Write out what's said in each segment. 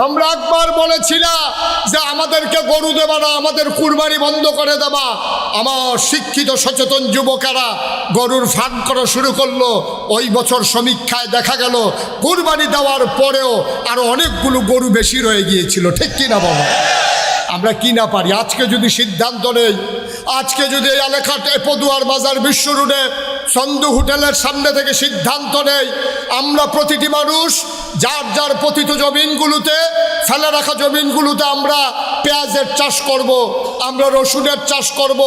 তোমরা একবার বলেছিলা যে আমাদেরকে গরু দেবা না, আমাদের কুরবানি বন্ধ করে দেবা। আমার শিক্ষিত সচেতন যুবকেরা গরুর ফার্ম করা শুরু করলো। ওই বছর সমীক্ষায় দেখা গেল কুরবানি দেওয়ার পরেও আরো অনেকগুলো গরু বেশি রয়ে গিয়েছিল। ঠিক কিনা বলো? আমরা কি না পারি? আজকে যদি সিদ্ধান্ত নেই, আজকে যদি এই এলাকাতে পদুয়ার বাজার বিশ্ব রোডে সন্ধু হোটেলের সামনে থেকে সিদ্ধান্ত নেই, আমরা প্রতিটি মানুষ যার যার পতিত জমিনগুলোতে, ফেলে রাখা জমিনগুলোতে আমরা পেঁয়াজের চাষ করব, আমরা রসুনের চাষ করব,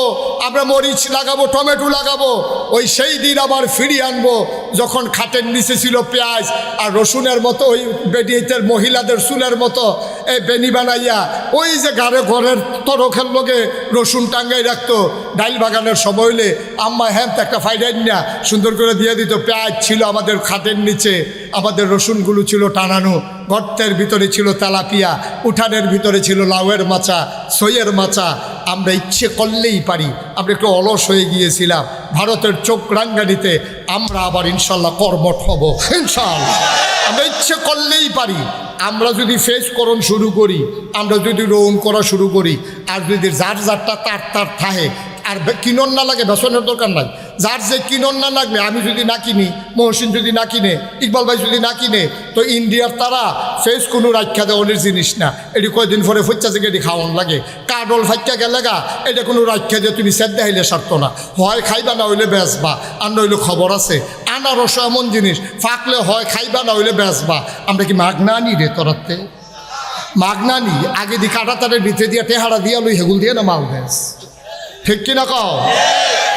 আমরা মরিচ লাগাবো, টমেটো লাগাবো। ওই সেই দিন আবার ফিরিয়ে আনবো যখন খাটের নিচে ছিল পেঁয়াজ আর রসুনের মতো, ওই বেডিয়েতের মহিলাদের চুলের মতো এই বেনি বানাইয়া ওই যে ঘরের তরখের লোকে রসুন টাঙ্গাই রাখতো। ডাইল বাগানের সময় হইলে আম্মা হ্যাঁ একটা ফাইডাইন না সুন্দর করে দিয়ে দিত। পেঁয়াজ ছিল আমাদের খাটের নিচে, আমাদের রসুনগুলো ছিল টানানো, গর্তের ভিতরে ছিল তেলাপিয়া, উঠানের ভিতরে ছিল লাউয়ের মাচা, সইয়ের মাচা। আমরা ইচ্ছে করলেই পারি। আমরা একটু অলস হয়ে গিয়েছিলাম। ভারতের চোখ রাঙ্গানিতে আমরা আবার ইনশাল্লাহ কর্মঠ হব, ইনশাল্লাহ। আমরা ইচ্ছে করলেই পারি। আমরা যদি ফেসকরণ শুরু করি, আমরা যদি রোন করা শুরু করি, আর যদি যার যারটা তার থাহে, আর কিনন না লাগে বেসনের দরকার নাই। যার যে কিনন না লাগলে, আমি যদি না কিনি, মহসিন যদি না কিনে, ইকবাল ভাই যদি না কিনে, তো ইন্ডিয়ার তারা ফেস কোনো রাখা দেওয়ানের জিনিস না। এটি কয়েকদিন পরে ফুচ্চা থেকে এটি খাওয়ান লাগে। কাডল ফাইকা গেলে গা এটা কোনো রাখা দিয়ে তুমি সেদ্ধ হাইলে সারতো না। হয় খাইবা না হইলে বেচবা, আর নইলে খবর আছে। আনারস এমন জিনিস ফাঁকলে হয় খাইবা না হইলে বেচবা। আমরা কি মাগনা আনি রে তোরাতে? মাগনা নি আগে দি কাটা তারের ভিতরে দিয়ে টেহারা দিয়া লই হেগুল দিয়ে না মাল বেচ। ঠিক কিনা কও?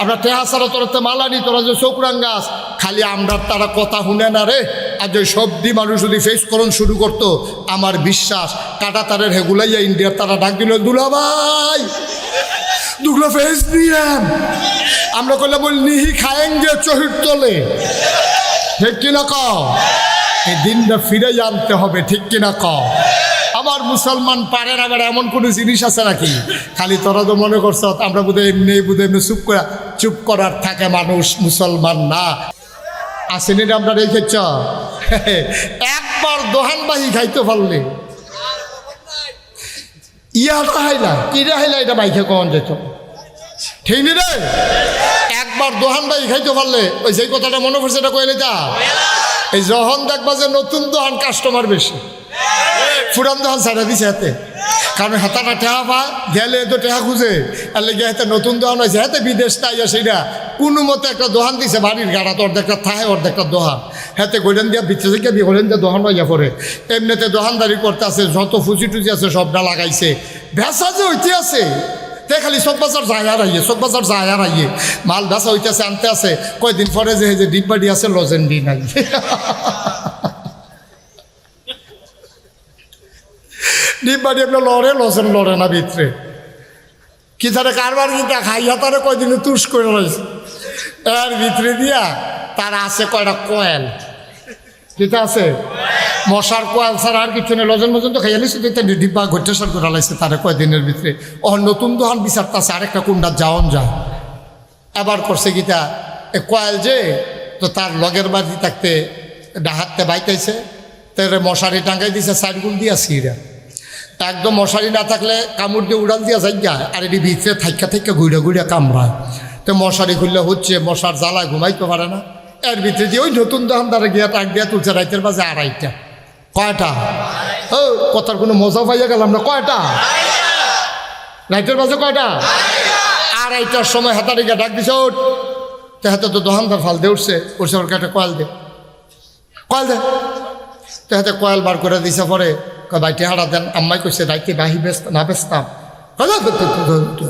আমরা টেহা ছাড়া তোরাতে মাল আনি, তোরা যে চৌকরাং গাছ খালি আমরা তারা কথা শুনে না রে। আর যে সবদি মানুষ যদি ফেসকরণ শুরু করতো, আমার বিশ্বাস কাটা তারের হেগুলাইয়া ইন্ডিয়ার তারা ডাক দিল, দুলা ভাই দুগুলো ফেস দিয়েন। আমরা কইলে বল নিহি খায়েঙ্গে চহির তোলে। ঠিক কিনা কও? এই দিনটা ফিরে আনতে হবে। ঠিক কিনা কও? আমার মুসলমান পারে না। আবার এমন কোনো জিনিস আছে নাকি? খালি তোরা তো মনে করছ আমরা বোধহয় এমনি চুপ করার থাকে মানুষ, মুসলমান না। আসেনি আমরা রেখেছ একবার দোহানবাহি খাইতে পারলে ইয়াটা হাইলা কিরা হাইলা এটা বাইকে কখন যেত। ঠিক নি রে? একবার দোহানবাহি খাইতে পারলে ওই যে কথাটা মনে পড়ছে এটা কইলে যা। এই যখন দেখবা যে নতুন দোহান কাস্টমার বেশি, পুরান দোকান ছাড়া দিছে হাতে। কারণ হাতাটা টেহা পা গেলে তো টেহা খুঁজে, আর লেগে হাতে নতুন দোকান হয়েছে, হাতে বিদেশ তাই সেটা কোনো মতো একটা দোকান দিছে বাড়ির গাড়া, তো অর্ধেকটা থাহে অর্ধেকটা দোকান। হাতে গোলেন দিয়া বিচ্ছে থেকে গোলেন দিয়ে দোকান হইয়া পড়ে। এমনিতে দোকানদারি করতে আছে, যত ফুচি টুচি আছে সবটা লাগাইছে। ভেসা যে হইতে আছে তে খালি চক বাজার যায় আর আইয়ে, চক বাজার যায় আর আইয়ে মাল ভেসা হইতেছে, আনতে আছে। কয়দিন পরে যে ডিব্বাডি আছে লজেন্ডি নাই। ডিব্বাডি আপনার লড়ে, লজেন লড়ে না ভিতরে। কি তারা কারবার কিটা খাইয়া তারা কয়দিনে তুষ করে রয়েছে। এর ভিতরে দিয়া তারা আছে কয়টা কয়েল, যেটা আছে মশার কোয়াল ছাড়া আর কিছু নেই। লজন মজন তো খাইয়া নিচ্ছে, ডিব্বা ঘটেসার করে লাইছে তারা কয়দিনের ভিতরে। ও নতুন দোকান বিচারতেছে আরেকটা কুন্ডার যাওন যায়। এবার করছে গীতা এ কয়েল যে, তো তার লগের বাড়ি থাকতে ডাহাতে বাইতেছে, তার মশারি টাঙ্গাই দিছে সাইডগুল দিয়া সিরা। একদম মশারি না থাকলে কামড় দিয়ে উড়াল দিয়া যাই যায়, আর এটি ভিতরে থাইকা থাইকা ঘুরে ঘুরে কামড়ায়। তো মশারি খুললে হচ্ছে মশার জ্বালায় ঘুমাইতে পারে না। এর ভিতরে দিয়ে ওই নতুন দোকানদারে গিয়া টাক দিয়া তুলছে রাইতের বাজে 2:30। কয়টা? ও কথার কোনো মজা পাইয়া গেলাম না। কয়টা? রাইতের বাজে কয়টা? 2:30টার সময় হাতারি গিয়া ডাক দিছে, ওঠ। তো হাতে তো দোকানদার ফাল দিয়ে উঠছে, ওর কাছে কয়েল দে, কয়েল দে। তো হাতে কয়েল বার করে দিছে। পরে ভাই টেহারা দেন। আম্মাই কইছে রাইতে বাহি না বেচতাম।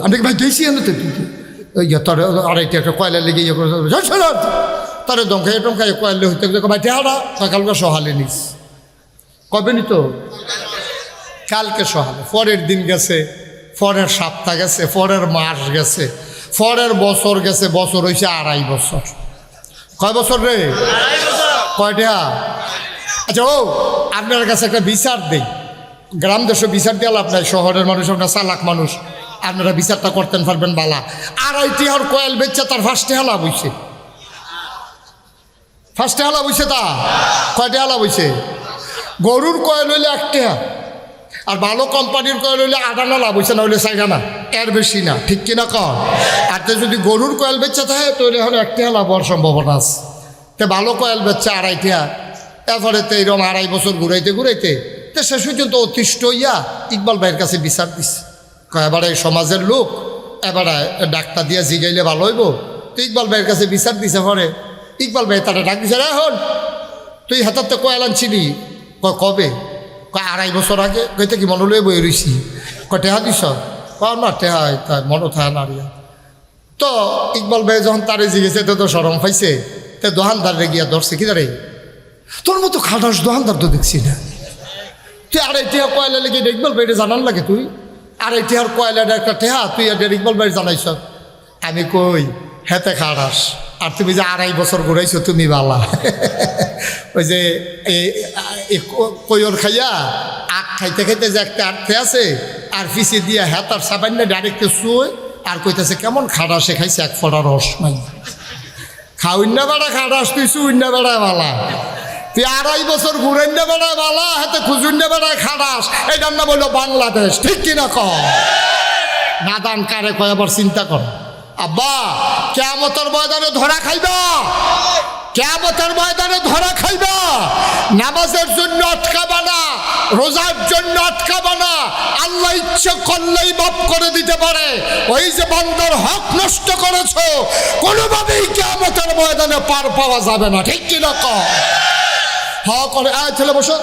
আমি ভাই গেছি তোর 2:30 একটা কয়লার লেগে ইয়ে করে তারে দমখাই টমখাই কয়লে হইতে ভাই টেহারা কালকে সহালে নিস। কবে নিত? কালকে সহালে। পরের দিন গেছে, পরের সপ্তাহ গেছে, পরের মাস গেছে, পরের বছর গেছে। বছর হয়েছে 2.5 বছর। কয় বছর রে? কয়টা? আচ্ছা ও আপনার কাছে একটা বিচার দেই। গ্রাম দেশে বিচার দিয়ে লাভ নাই, শহরের মানুষ আপনার চালাক মানুষ, আপনারা বিচারটা করতেন পারবেন বালা। 2.5 টাকার কয়েল বেচছে তার 1 টাকা লাভ হইছে। 1 টাকা লাভ হইছে। তা কয় টাকা লাভ হইছে? গরুর কয়েল হইলে 1 টাকা, আর ভালো কোম্পানির কয়েল হইলে 8 আনা লাভ হয়েছে, না হইলে 4 আনা, এর বেশি না, ঠিক কিনা কর। আর তো যদি গরুর কয়েল বেচা থাকে তাহলে এখন 1 টাকা লাভ হওয়ার সম্ভাবনা আছে। তো ভালো কয়েল বেচছে 2.5 টাকা, এরপরে তো এরকম 2.5 বছর ঘুরাইতে ঘুরাইতে তো শেষ পর্যন্ত অতিষ্ঠ হইয়া ইকবাল ভাইয়ের কাছে বিচার দিচ্ছে। এবারে সমাজের লোক এবারে ডাক্তার দিয়া জিগাইলে ভালো হইব। তো ইকবাল ভাইয়ের কাছে বিচার দিছে। পরে ইকবাল ভাই তারা ডাক দিছে, এখন তুই হাতার তো কয়েল আনছিলি? কবে? 2.5 বছর আগে। কইতে কি মনে লয়ে বই রইছি? টেহা দিস? না টেহা তাই মনে থাকা নাড়িয়া। তো ইকবাল ভাই যখন তারে জিগেছে তো সরম পাইছে, তো দোকানদারে গিয়া ধরছে, কি দাঁড়ে তোর মতো খাটাস দোকানদার তো দেখছি না, তুই 2.5 টাকা কয়লা লেগে ইকবাল ভাইরে জানান লাগে? তুই 2.5 টাকার কয়লার একটা টেহা তুই ইকবাল ভাই জানাইছ? আমি কই হেতে খাটাস, আর তুমি যে 2.5 বছর ঘুরাইছো তুমি বালা। ওই যে কয়র খাইয়া আখ খাইতে খাইতে যে একটা আর্থে আছে, আর পিছিয়ে দিয়া হেতার সাবান্য ডাইরেক্ট শুয়ে আর কইতেছে কেমন খাটাসে খাইছে 1 ফোঁটা রস নাই। খাউন্না বেড়া খাটাস, তুই শুইন্না বেড়ায় বালা, তুই 2.5 বছর ঘুরাইন্না বেড়ায় বালা, হাতে খুঁজুন্না বেড়ায় খাটাস। এটার নাম বললো বাংলাদেশ, ঠিক কিনা কর? নাদান কারে কয় আবার চিন্তা কর। আব্বা কিয়ামতের ময়দানে ধরা খাইবা, কিয়ামতের ময়দানে ধরা খাইবা। নামাজের জন্য আটকাবা না, রোজার জন্য আটকাবা না, আল্লাহ ইচ্ছে করলেই মাফ করে দিতে পারে। ওই যে বান্দার হক নষ্ট করেছো, কোনোভাবেই কিয়ামতের ময়দানে পার পাওয়া যাবে না, ঠিক কিনা কর? হক করে ছেলে বসো,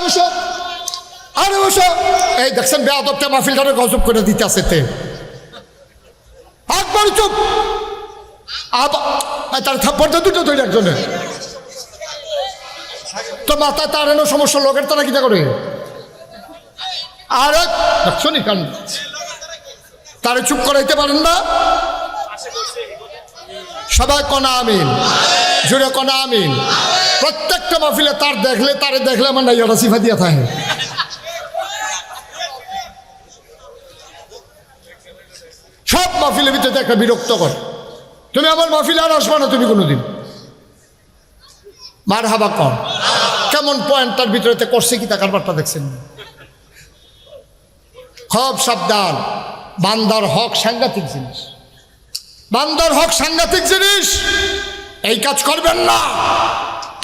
বসো, আরে বসো। এই দেখছেন বেয়াদবটা মাহফিলটারে গজব করে দিতে আছে। তে একবার চুপ, তার থাপ্পড় দুটো তৈরি একজনে তো মাথায় তার এনো সমস্যা, লোকের তারা কিটা করে আর শুনি কান তারে চুপ করাইতে পারেন না। সবাই কনা আমিন, জুড়ে কনা আমিন। প্রত্যেকটা মাহফিলে তারে দেখলে আমার নাই ওরা সিফা দিয়া থাকে। সব মাহফিলের ভিতরে একটা বিরক্ত করে। তুমি আমার মাহফিলে আর আসবা না তুমি কোনোদিন। মার হাবা কম কেমন পয়েন্টটার ভিতরে করছে কি তা কারবারটা দেখছেন? খুব সাবধান, বান্দার হক সাংঘাতিক জিনিস, বান্দার হক সাংঘাতিক জিনিস। এই কাজ করবেন না।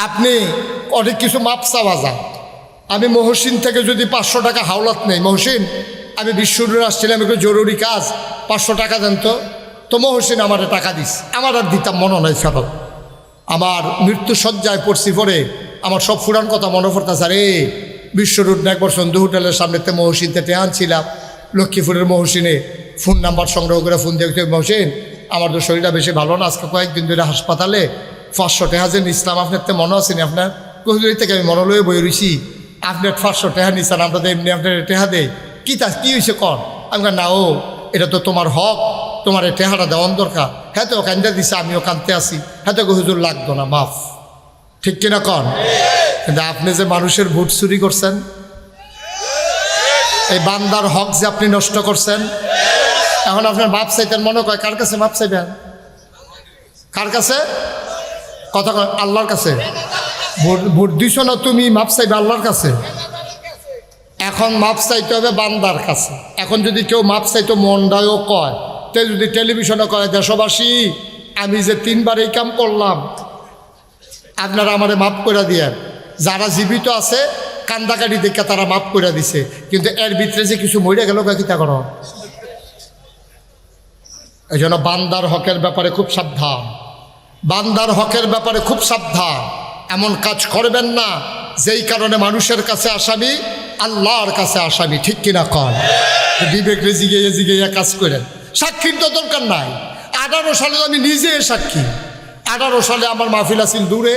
আপনি অনেক কিছু মাপ চাওয়া যায়। আমি মহসিন থেকে যদি 500 টাকা হাওলাত নেই, মহসিন আমি বিশ্বরুর আসছিলাম একটু জরুরি কাজ, 500 টাকা দেন তো মহসিন আমার টাকা দিস, আমার আর দিতাম মনে নাই ফেরত। আমার মৃত্যু সজ্জায় পড়ছি, পরে আমার সব ফুরান কথা মনে পড়তেছে। আরে বিশ্বরুট না একবার সন্ধু হোটেলের সামনেতে মহসিনতে টেহান ছিলাম, লক্ষ্মীপুরের মহসিনে ফোন নাম্বার সংগ্রহ করে ফোন দেখতে, মহসিন আমার তো শরীরটা বেশি ভালো না, আজকে কয়েকদিন ধরে হাসপাতালে 500 টাকা যে নিচ্ছিলাম, আপনার তো মনে আছেনি? আপনার কোথায় থেকে আমি মনে লয়ে বই রইছি, আপনার 500 টাকা নিচ্ছেন, আমরা তো এমনি আপনার টেহা দেয় কি হয়েছে কর? আমি না, ও এটা তো তোমার হক, তোমার এই টেহাটা দেওয়ান দরকার। হ্যাঁ তো কান্দা দিছে, আমিও কান্দতে আসি। হ্যাঁ তো হুজুর লাগতো না, মাফ, ঠিক কিনা কন? কিন্তু আপনি যে মানুষের ভোট চুরি করছেন, এই বান্দার হক যে আপনি নষ্ট করছেন, এখন আপনার মাপ চাইতেন মনে কয় কার কাছে মাপ চাইবেন? কার কাছে? কথা কয় আল্লাহর কাছে। ভোট দিছ না তুমি, মাপ চাইবে আল্লাহর কাছে। এখন মাপ চাইতে হবে বান্দার কাছে। এখন যদি কেউ মাপ চাইতো মনটাও কয়, তে যদি টেলিভিশনে কয় দেশবাসী আমি যে 3 বার এই কাম করলাম, আপনারা আমারে মাফ করে দিয়ে, যারা জীবিত আছে কান্দাকাটি দেখে তারা মাফ করে দিছে, কিন্তু এর ভিতরে যে কিছু মরে গেল কিতা করো? এই জন্য বান্দার হকের ব্যাপারে খুব সাবধান, বান্দার হকের ব্যাপারে খুব সাবধান। এমন কাজ করবেন না যেই কারণে মানুষের কাছে আসামি, আল্লাহর কাছে আসামি, ঠিক কিনা কন? বিবেক জিগে কাজ করেন। সাক্ষীর তো দরকার নাই। 18 সালে আমি নিজে সাক্ষী। 18 সালে আমার মাহফিল আছিল দূরে,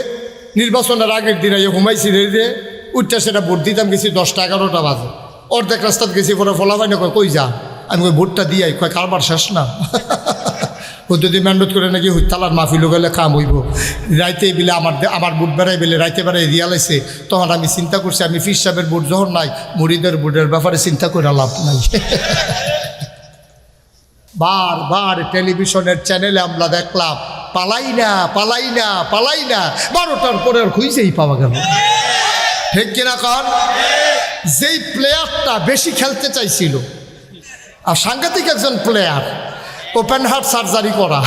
নির্বাচনের আগের দিন ঘুমাইছি রে উঠতে, সেটা ভোট দিতাম গেছি 10টা 11টা বাজে। অর্ধেক রাস্তাত গেছি, পরে ফলাফাই না কয় কই যা, আমি ওই ভোটটা দিয়ে কয় কারবার শেষ না। ও যদি মেহনত করে নাকি হইতালার মাহফিল গেলে কাম হইব, রাইতে বিলে আমার বুট বেড়াই বেলে রাইতে বেড়াই রিয়ালাইছে। তখন আমি চিন্তা করছি, আমি ফির সাহেবের বুট যখন নাই, মুড়িদের বুটের ব্যাপারে চিন্তা করে লাভ নাই। বারবার টেলিভিশনের চ্যানেলে আমরা দেখলাম পালাই না পালাই না পালাই না, 12টার পরে আর খুঁজেই পাওয়া গেল, ঠিক কিনা কর? যেই প্লেয়ারটা বেশি খেলতে চাইছিল, আর সাংঘাতিক একজন প্লেয়ার, ওপেন হার্ট সার্জারি করা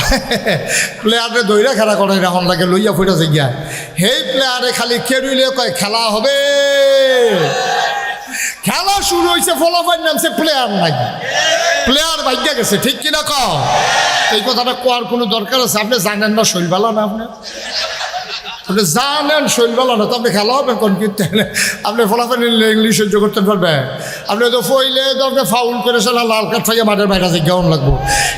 প্লেয়ারে দৈরা খেলা করে এখন লাগে লইয়া ফুটা গিয়া, সেই প্লেয়ারে খালি কেরুইলে কয় খেলা হবে। খেলা শুরু হয়েছে, ফলাফল নামছে, প্লেয়ার নাই, প্লেয়ার ভাগ্যা গেছে। ঠিক কিনা কও? এই কথাটা কোয়ার কোনো দরকার আছে? আপনি জানেন না শৈলবালা না, আপনি জানেন শৈলবালা না তো আপনি খেলা হবেন কোন? কিন্তু আপনি ফলাফল ইংলিশ সহ্য করতে পারবেন? আপনি তো ফইলে তো আপনি ফাউল করেছেন, লাল কার্ড থেকে মাঠের বাইরে আছে, কেমন লাগবো?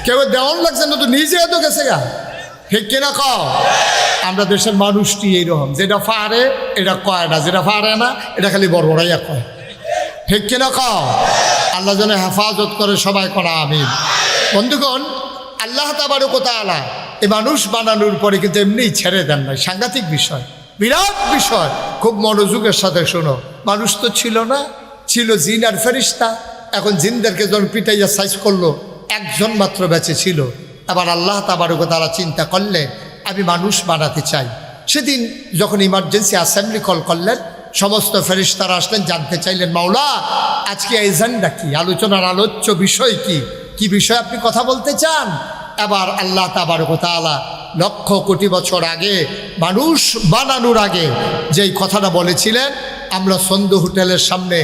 কেউ দেওয়ান লাগছে না তো, নিজে তো গেছে গা। ঠিক কিনা কও? আমরা দেশের মানুষটি এইরকম, যেটা পারে এটা কয় না, যেটা পারে না এটা খালি বড়বড়াইয়া কয়। ঠিক কিনা কও? আল্লাহ যেন হেফাজত করে, সবাই করা আমিন। বন্ধুগণ, আল্লাহ তাবারক ওয়া তাআলা এই মানুষ বানানোর পরে কিন্তু এমনিই ছেড়ে দেন নাই। সাংঘাতিক বিষয়, বিরাট বিষয়। খুব মনোযোগের সাথে শোনো। মানুষ তো ছিল না, ছিল জিন আর ফেরেশতা। এখন জিনদেরকে যখন পিটাইয়া সাইজ করলো, একজন মাত্র বেঁচে ছিল। আবার আল্লাহ তাবারক ওয়া তাআলা চিন্তা করলেন আমি মানুষ বানাতে চাই। সেদিন যখন ইমার্জেন্সি অ্যাসেম্বলি কল করলেন, সমস্ত ফেরেশতারা আসলেন, জানতে চাইলেন মাওলা আজকে এজেন্ডা কি, আলোচনার আলোচ্য বিষয় কি, কি বিষয় আপনি কথা বলতে চান? এবার আল্লাহ তাবারক ওয়া তাআলা লক্ষ কোটি বছর আগে মানুষ বানানোর আগে যেই কথাটা বলেছিলেন, আমরা সন্ধ্যা হোটেলের সামনে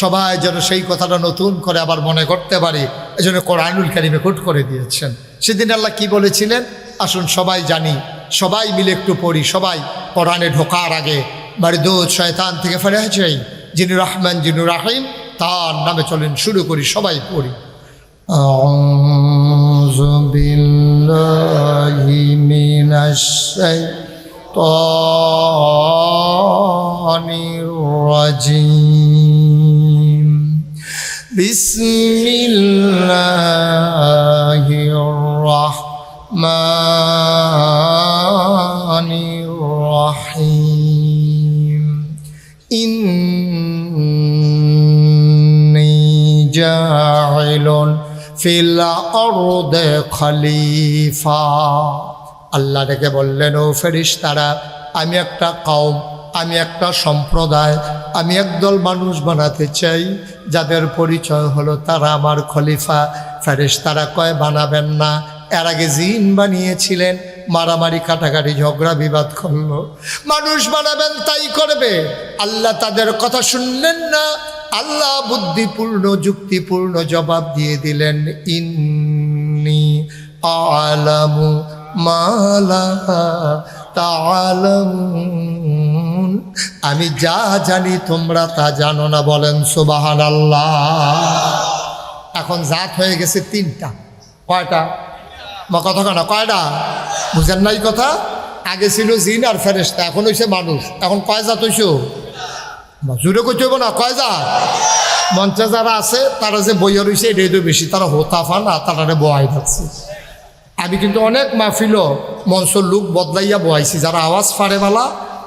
সবাই যেন সেই কথাটা নতুন করে আবার মনে করতে পারি, এজন্য কোরআনুল কারীমে কোট করে দিয়েছেন। সেদিন আল্লাহ কি বলেছিলেন আসুন সবাই জানি, সবাই মিলে একটু পড়ি। সবাই কোরআনে ঢোকার আগে বারদুদ শয়তান থেকে ফেরেছে যিনি রহমান যিনি রাহিম, তার নামে চলেন শুরু করি, সবাই পড়ি। আউযু বিল্লাহি মিনাশ শাইতানির রাজিম। বিসমিল্লাহির রাহমানির রাহিম। ইন্নী জাইলুন ফিল আরদে খলিফা। আল্লাহ ডেকে বললেন ও ফেরেশতারা, আমি একটা কওম, আমি একটা সম্প্রদায়, আমি একদল মানুষ বানাতে চাই যাদের পরিচয় হলো তারা আমার খলিফা। ফেরেশতারা কয় বানাবেন না, এর আগে জিন বানিয়েছিলেন, মারামারি কাটাকাটি ঝগড়া বিবাদ করলো, মানুষ বানাবেন তাই করবে। আল্লাহ তাদের কথা শুনলেন না। আল্লাহ বুদ্ধিপূর্ণ যুক্তিপূর্ণ জবাব দিয়ে দিলেন, ইন্নী আ'লামু মা লা তা'লামুন, আমি যা জানি তোমরা তা জানো না। বলেন সুবহানাল্লাহ। এখন জাত হয়ে গেছে তিনটা। কয়টা? বা কথা কেন কয়টা? বুঝেন নাই কথা? আগে ছিল জিন আর ফেরেশতা, এখন হইছে মানুষ। এখন কয় জাত হইছ? জুড়ে কইতে হইব না, কয় জাত? মঞ্চে যারা আছে তারা যে বইয়া রয়েছে এটাই তো বেশি, তারা হোতাফা না, তারা বহাই থাকছে। আমি কিন্তু অনেক মাহফিলও মঞ্চর লোক বদলাইয়া বহাইছি, যারা আওয়াজ ফাড়ে বালা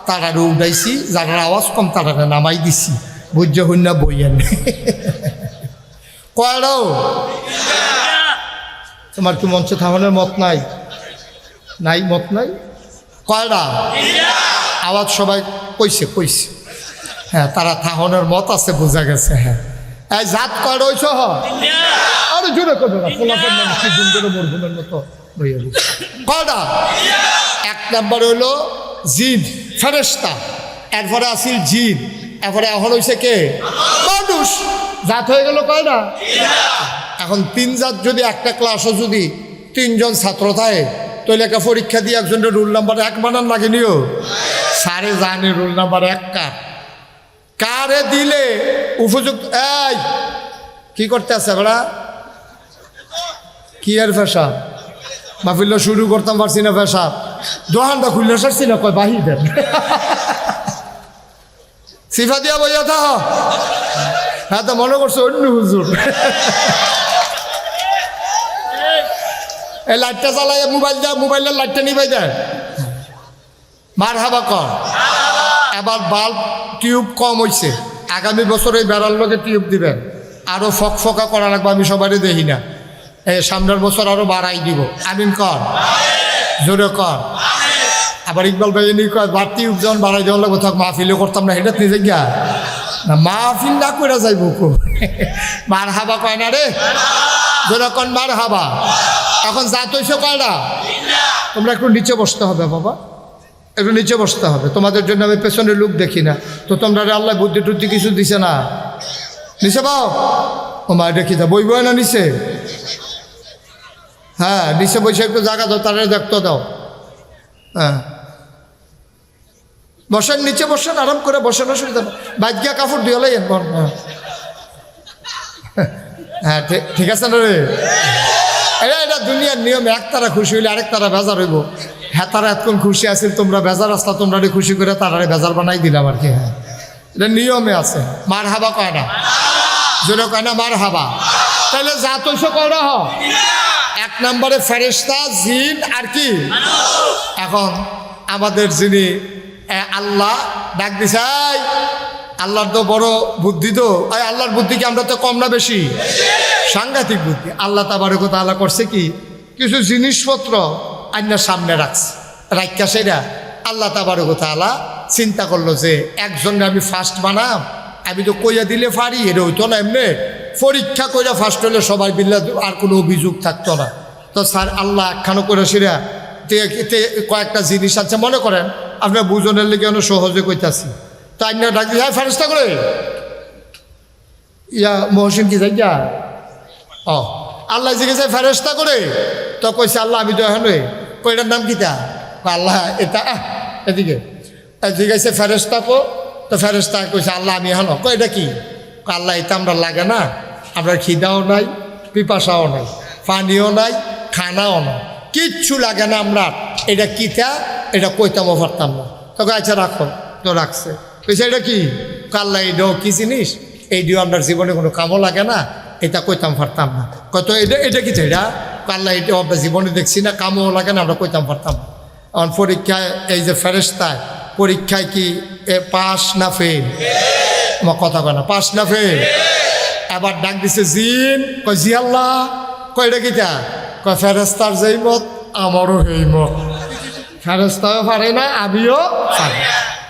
তারা উঠাইছি, যারা আওয়াজ কম তারা নামাই দিছি, বুঝ্য হইনা বইয়েন। কয়টাও? তোমার কি মঞ্চে থামানোর মত নাই? নাই, মত নাই? কয়টা? আওয়াজ সবাই কইছে কইছে, হ্যাঁ তারা থাহনের মত আছে, বোঝা গেছে। হ্যাঁ এই জাত কয়টা হইছ? আরে জোরে করবে না, ফলাফল নাম কি গুঞ্জরে মরহুমের মতো কয়টা? এক নাম্বার হইল জিন ফেরেশতা, এরপরে আসিল জিন, এরপরে এখন হইছে কে? মানুষ। জাত হয়ে গেল কয়টা? এখন তিন জাত যদি একটা ক্লাসও যদি তিনজন ছাত্র থাকে, তাহলে একটা পরীক্ষা দিয়ে একজনের রোল নাম্বার 1 বানান লাগেনিও। সারে জানে রোল নাম্বার 1 কার, কারে দিলে উপযুক্ত। এই কি করতে আছে বেড়া? কি আর ফেসা মাহফিল শুরু করতাম পারছি না, ফেসা দোকানটা খুললে সারছি না, কয় বাহির দেন সিফা দিয়া বইয়া থা। হ্যাঁ তো মনে করছো অন্য হুজুর। এই লাইটটা চালাই মোবাইল দেয়, মোবাইলের লাইটটা নিবাই দেয়, মার হাবা কর। এবার বাল্ব টিউব কম হয়েছে, আগামী বছর এই বেড়ার লোকে টিউব দিবেন, আরও ফকফকা করা লাগবে। আমি সবারই দেখি না, এই সামনের বছর আরও বাড়াই দিব। আমিন কর, জোরে কর। আবার ইকবাল ভাই এনে কয় বার টিউব যখন বাড়াই দেওয়া লাগবে, থাক মাহফিলে করতাম না, হেঁটে নিজে গিয়া না মাহফিল না করে যাইব মার হাবা কয় না রে যখন মার হাবা। এখন যা তৈছো কয়টা, তোমরা একটু নিচে বসতে হবে বাবা, একটু নিচে বসতে হবে। তোমাদের জন্য আমি পেছনের লোক দেখি না তো, তোমরা আল্লাহ বুদ্ধি টুদ্ধি কিছু দিছে না। নিচে পাও ও মা দেখি দা বই বই না নিচে, হ্যাঁ নিচে বসে একটু জায়গা দাও, তারা দেখতে দাও। হ্যাঁ বসেন, নিচে বসেন, আরাম করে বসেন, অসুবিধা নেই। বাজ্ঞা কাপড় দিয়ে হলাই হ্যাঁ ঠিক আছে না রে। এটা দুনিয়ার নিয়ম, এক তারা খুশি হইলে আরেক তারা বেজার হইব। হ্যাঁ তারা এতক্ষণ খুশি আছিল, তোমরা বেজার আসলা, তোমরা খুশি করে তারারে বেজার বানাই দিলাম আর কি। হ্যাঁ এটা নিয়মে আছে। মার হাবা কয় না, জোরে কয় না মার হাবা। তাহলে যা তৈছ কয়টা হ, এক নম্বরে ফেরেশতা, জিন আর কি। এখন আমাদের যিনি আল্লাহ ডাক দিছে, আল্লাহর তো বড় বুদ্ধি, তো আল্লাহর বুদ্ধি কি আমরা তো কম না বেশি? সাংঘাতিক বুদ্ধি। আল্লাহ তাবারক ওয়া তাআলা করছে কি, কিছু জিনিসপত্র আইনার সামনে রাখছে, রাখা সেটা আল্লাহ তাবারক ওয়া তাআলা চিন্তা করলো যে একজনকে আমি ফার্স্ট বানাম, আমি তো কইয়া দিলে পারি, এটা হইতো না। এমনি পরীক্ষা কইরা ফার্স্ট হলে সবাই বিল্লা আর কোনো অভিযোগ থাকতো না। তো স্যার আল্লাহ একখানো করে সেরা কয়েকটা জিনিস আছে, মনে করেন আপনার বুঝনের লেগে অনেক সহজে কইতাছি। তো আইনা ডাক দিয়ে হ্যাঁ ফেরেশতা করে ইয়া মহসিন কি যাই যা ও আল্লাহ জিজ্ঞেস ফেরেশতা করে। তো কইছে আল্লাহ আমি তো এখন কইটার নাম কিতা? আল্লাহ এটা এদিকে জিজ্ঞাসা ফেরেশতা কো। তো ফেরেশতা কইছে আল্লাহ আমি এখন কই এটা কি? আল্লাহ এটা আমরা লাগে না, আমরা খিদাও নাই, পিপাসাও নাই, পানিও নাই, খানাও নাই, কিচ্ছু লাগে না আমরা। এটা কিতা? এটা কইতামও পারতাম না। তোকে আচ্ছা রাখো। তো রাখছে। কইছে এটা কি? আল্লাহ এটাও কি জিনিস, এইটিও আপনার জীবনে কোনো কামও লাগে না, এটা কইতাম পারতাম না। কত এটা কি? এটা আল্লাহ এটাও আপনার জীবনে দেখছি না, কামও লাগে না, আমরা কইতাম পারতাম না। এখন পরীক্ষায় এই যে ফেরেশতায় পরীক্ষায় কি পাস না ফেল? আমার কথা কয় না, পাস না ফেল? এবার ডাক দিছে জিন। কয় জি আল্লাহ। কয় এটা কিটা? কয় ফেরেশতার যেই মত আমারও সেই মত, ফেরেশতাও পারে না আমিও পারি।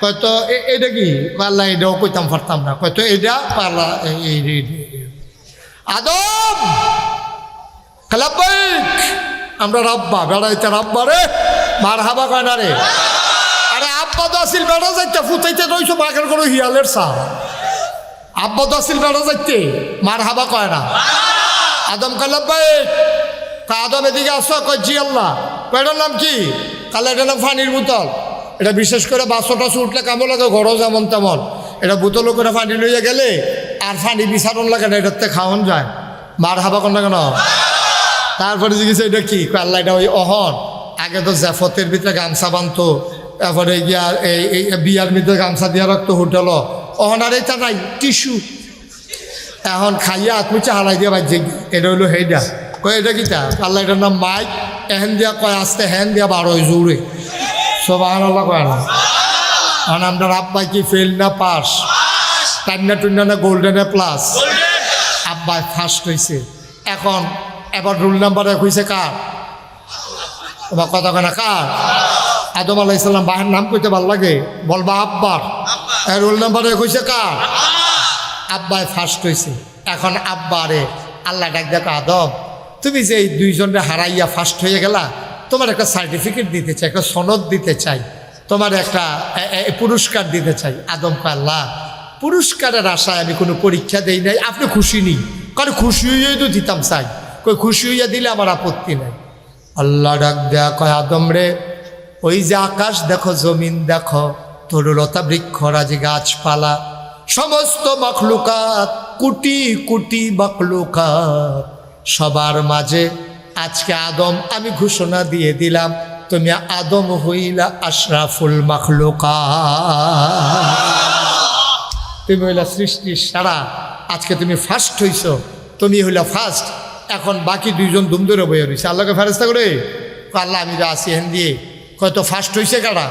কয়তো এটা কি? আল্লাহ এটাও কইতাম পারতাম না। কয়তো এটা পাল্লা আদম খালাব্বাইক, আমরা রাব্বা বেড়াইতে রাব্বা রে মার হাবা কয় না রে। আরে আব্বা তো আসিল বেড়া যাইতে ফুটাইতে রইছো বাঘের কোনো হিয়ালের চা। আব্বা তো আসিল বেড়া যাইতে মার হাবা কয় না। আদম খালাব্বাইক, আদম এদিকে আসো। কয় জি আল্লাহ। কয়টার নাম কি? কালে এটার নাম পানির বোতল। এটা বিশেষ করে বাসটা উঠলে কামো লাগে, ঘরও যেমন তেমন। এটা বোতলও করে পানি লইয়া গেলে আর পানি বিচারণ লাগে না, এটাতে খাওয়ান যায়। মার হাবা কর না কেন? তারপরে জিজ্ঞেস এটা কি? আল্লাহ এটা ওই অহন আগে তো জ্যাফতের ভিতরে গামছা বানতো, তারপরে গিয়া এই বিয়ার ভিতরে গামছা দিয়া রাখতো হোটেল। অহন আর এটা নাই, টিস্যু। এখন খাইয়া আত্মুচা হালাই দিয়া বাজছে, এটা হইলো সেইটা। কয় এটা কিটা? আল্লাহ এটার নাম মাইক। এহেন দিয়া কয় আসতে, হ্যান দিয়া 12 জোরে সুবহানাল্লাহ কয় না। এখন আপনার আব্বাই কি ফেল না পাস? টান্না টুন্না না গোল্ডেনে প্লাস? আব্বাই ফার্স্ট হয়েছে। এখন এবার রুল নাম্বার 1 হয়েছে কার? তোমার কথা কেনা কার? আদম আলাইহিস সালাম। বাহের নাম কইতে ভাল লাগে, বলবা আব্বার। রোল নাম্বার 1 হয়েছে কার? আব্বাই ফার্স্ট হয়েছে। এখন আব্বারে আল্লাহ ডাক দেখো, আদম তুমি যে এই দুইজনরে হারাইয়া ফার্স্ট হয়ে গেলা, তোমার একটা সার্টিফিকেট দিতে চাই, একটা সনদ দিতে চাই, তোমার একটা পুরস্কার দিতে চাই। আদম কয় আল্লাহ পুরস্কারের আশায় আমি কোনো পরীক্ষা দেই নাই, আপনি খুশি নেই? কারণ খুশি হইয়াই তো দিতাম চাই। কই খুশি হইয়া দিলে আমার আপত্তি নাই। আল্লাহ ডাক দেয়া কয় আদম রে, ওই যে আকাশ দেখো, জমিন দেখো, তরুলতা বৃক্ষরাজি গাছপালা, সমস্ত মখলুকাত, কোটি কোটি মখলুকাত, সবার মাঝে আজকে আদম আমি ঘোষণা দিয়ে দিলাম, তুমি আদম হইলা আশরাফুল মখলুকাত। তুমি হইলা সৃষ্টির সারা, আজকে তুমি ফার্স্ট হইছ, তুমি হইলা ফার্স্ট। এখন বাকি দুইজন দুম ধরে বইয়া রয়েছে। আল্লাহকে ফেরেশতা করে আল্লাহ আমি যা আসি হেন দিয়ে। কয়তো ফার্স্ট হয়েছে কারা?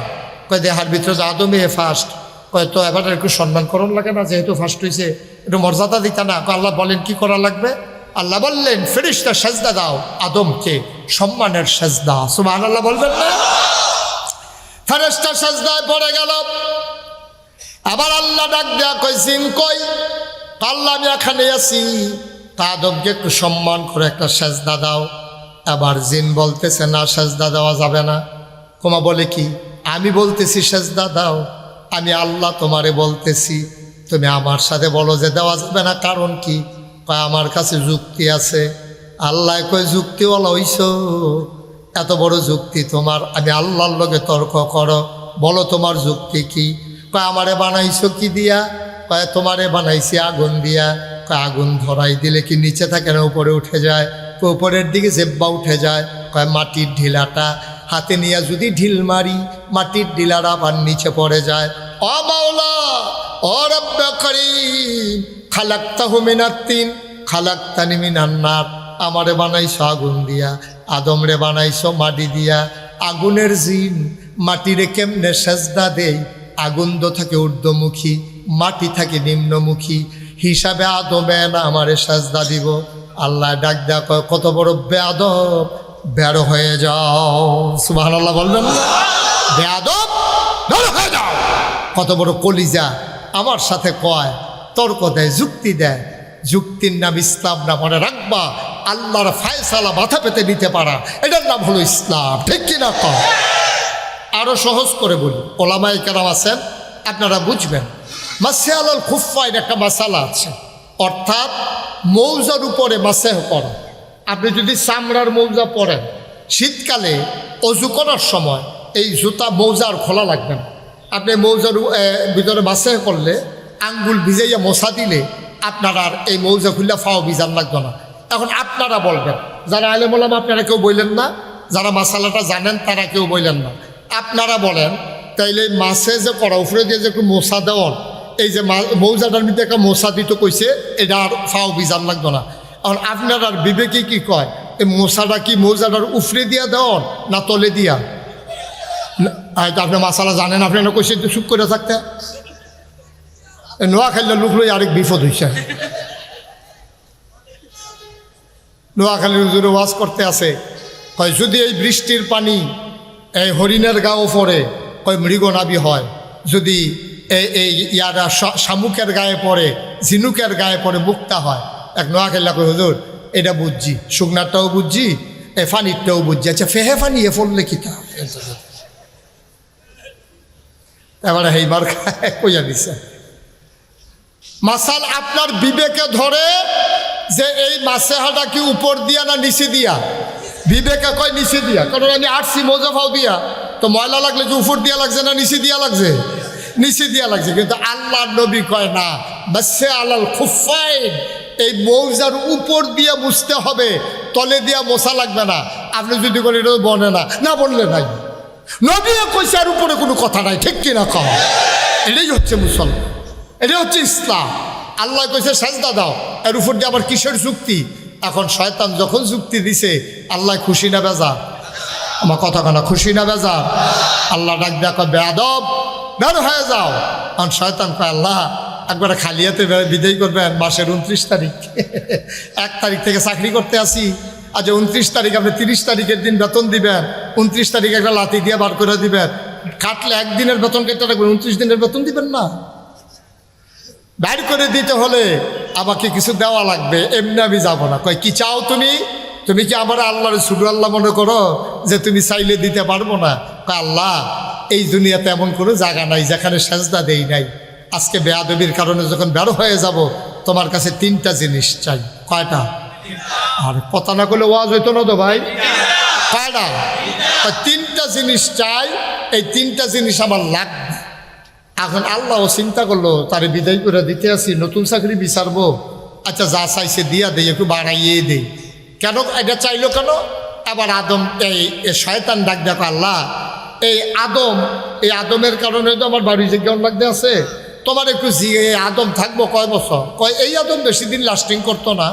কয় দেহার ভিতরে যে আদমে ফার্স্ট। কয়তো এবার একটু সম্মান করণ লাগে না, যেহেতু ফার্স্ট হয়েছে একটু মর্যাদা দিতা না? আল্লাহ বলেন কি করা লাগবে? আল্লাহ বললেন ফেরেশতা সেজদা দাও আদমকে, সম্মানের সেজদা। সুবহানাল্লাহ বলবেন না? ফেরেশতা সেজদায় পড়ে গেল। আবার আল্লাহ ডাক দেয়া কই জিন কই, আল্লাহ আমি এখানে আছি, তা আদমকে একটু সম্মান করে একটা সেজদা দাও। আবার জিন বলতেছে না, সেজদা দেওয়া যাবে না। ক্ষমা বলে কি, আমি বলতেছি সেজদা দাও, আমি আল্লাহ তোমারে বলতেছি, তুমি আমার সাথে বলো যে দেওয়া যাবে না, কারণ কি? কয় আমার কাছে যুক্তি আছে। আল্লাহ কয় যুক্তিওয়ালা হইছ, এত বড় যুক্তি তোমার, আমি আল্লাহর লগে তর্ক করো, বলো তোমার যুক্তি কি? কয় আমারে বানাইছো কি দিয়া? কয় তোমারে বানাইছি আগুন দিয়া। কয় আগুন ধরাই দিলে কি নিচে থাকে না উপরে উঠে যায়? উপরের দিকে জেব্বা উঠে যায়। কয় মাটির ঢিলাটা হাতে নিয়ে যদি ঢিল মারি, মাটির ঢিলাটা আবার নিচে পড়ে যায়। ও মাওলা, ও রব্বে করিম, খালাকতাহু মিনাত তিন খালাকতানি মিনান নার, আমারে বানাইছো আগুন দিয়া, আদমরে বানাইছো মাটি দিয়া। আগুনের জিন মাটিরে কেমনে সেজদা দেই? আগুন তো থাকে ঊর্ধ্বমুখী, মাটি থাকে নিম্নমুখী, হিসাবে আদমে না আমারে সেজদা দিব। আল্লাহ ডাক দেয়া কয় কত বড় বেয়াদব, বের হয়ে যাও। সুবহানাল্লাহ বলবেন না? বেয়াদব, বের হয়ে যাও। কত বড় কলিজা, আমার সাথে কয়, তর্ক দেয়, যুক্তি দেয়। যুক্তির নাম ইসলাম না, মনে রাখবা। আল্লাহর ফায়সালা মাথা পেতে নিতে পারা, এটার নাম হলো ইসলাম। ঠিক কিনা কয়? আরো সহজ করে বলি, ওলামায়ে কেরাম আছেন, আপনারা বুঝবেন। মাসে আলাল খুফাইন একটা মাসালা আছে, অর্থাৎ মৌজার উপরে মাসেহ করা। আপনি যদি চামড়ার মৌজা পরেন, শীতকালে অজু করার সময় এই জুতা মৌজার খোলা লাগবে না। আপনি মৌজার ভিতরে মাসেহ করলে, আঙ্গুল ভিজাইয়া মশা দিলে আপনার আর এই মৌজা খুললে ফাও ভিজান লাগবে না। এখন আপনারা বলবেন, যারা আলেম ওলামা আপনারা কেউ বললেন না, যারা মাসালাটা জানেন তারা কেউ বললেন না, আপনারা বলেন তাইলে মাছে যে করা উপরে দিয়ে যে একটু মশা দেওয়ান, এই যে মৌজাটার মধ্যে একটা মশা দিতে কইছে, এটা আর ফাও বিজান লাগতো না। এখন আপনার আর বিবেকে কি কয়, এই মশাটা কি মৌজাটার উফরে দিয়া দেওয়ান না তলে দিয়া? হয়তো আপনি মাসালা জানেন, আপনি না কইছে চুপ করে থাকতে। নোয়া খাইলে লুক লই আরেক বিপদ হইছে। নোয়াখালীর হুজুরে ওয়াজ করতে আছে, কয় যদি এই বৃষ্টির পানি এই হরিণের গাও পড়ে, কয় মৃগনাভি হয়। যদি এই ইয়ারা শামুকের গায়ে পড়ে, ঝিনুকের গায়ে পড়ে, মুক্তা হয়। এক নোয়াখাইলা কয় হুজুর এটা বুঝছি, শুকনারটাও বুঝছি, এ ফানিরটাও বুঝছি, আচ্ছা ফেহে ফানি এ ফললে কি তা? এবারে হেইবার কইয়া দিছে। মাসাল আপনার বিবেকে ধরে যে এই মাসেহাটা কি উপর দিয়া না নিচে দিয়া? বিবেকে কয় নিচে দিয়া, কারণ আমি আটছি মৌজা ফাও দিয়া, তো ময়লা লাগলে কি উপর দিয়া লাগছে না নিচে দিয়া লাগছে? নিচে দিয়া লাগছে। কিন্তু আল্লাহ নবী কয় না, মাসে আলাল খুফাইন, এই মৌজার উপর দিয়ে মুছতে হবে, তলে দিয়া মশা লাগবে না। আপনি যদি বলেন এটা বনে না, না বললে নাই, নবী কইছে আর উপরে কোনো কথা নাই। ঠিক কিনা কও? এটাই হচ্ছে মুসলমান, এটাই হচ্ছে ইসলাম। আল্লাহ কইছে সাজদা দাও, এর উপর দিয়ে আবার কিসের যুক্তি? এখন শয়তান যখন যুক্তি দিছে, আল্লাহ খুশি না বেজা? আমার কথা কানা খুশি না বেজা? আল্লাহ ডাক দেয়া কয় বেয়াদব, বের হয়ে যাও। কারণ শয়তান কয় আল্লাহ একবারে খালিয়াতে বিদায় করবেন মাসের 29 তারিখ, 1 তারিখ থেকে চাকরি করতে আসি, আজ 29 তারিখ আপনি 30 তারিখের দিন বেতন দিবেন, 29 তারিখ একটা লাথি দিয়ে বার করে দিবেন। কাটলে একদিনের বেতন কেটে রাখবেন, 29 দিনের বেতন দিবেন না। বাইর করে দিতে হলে আমাকে কিছু দেওয়া লাগবে, এমনি আমি যাবো না। কয় কি চাও তুমি? তুমি কি আমার আল্লাহর শুধু আল্লাহ মনে করো যে তুমি চাইলে দিতে পারবো না? কয় আল্লাহ এই দুনিয়াতে এমন কোনো জায়গা নাই যেখানে সেজদা দেই নাই। আজকে বেয়াদবির কারণে যখন বের হয়ে যাব, তোমার কাছে 3টা জিনিস চাই। কয়টা? আর কথা না করলে ওয়াজ হইতো না তো ভাই। কয়টা? 3টা জিনিস চাই, এই 3টা জিনিস আমার লাগবে। এখন আল্লাহও চিন্তা করলো তারে বিদায় করে দিতে আসি, নতুন চাকরি বিচারবো, আচ্ছা যা চাইছে দিয়া দেই, একটু বাড়াইয়ে দেই। কেন এটা চাইলো কেন? আবার আদম এই শয়তান ডাক দেখো আল্লাহ এই আদমের কারণে তো আমার বাড়ি যে কেমন লাগতে আছে, তোমার একটু এই আদম থাকবো কয় বছর? কয় এই আদম বেশি দিন লাস্টিং করতো না,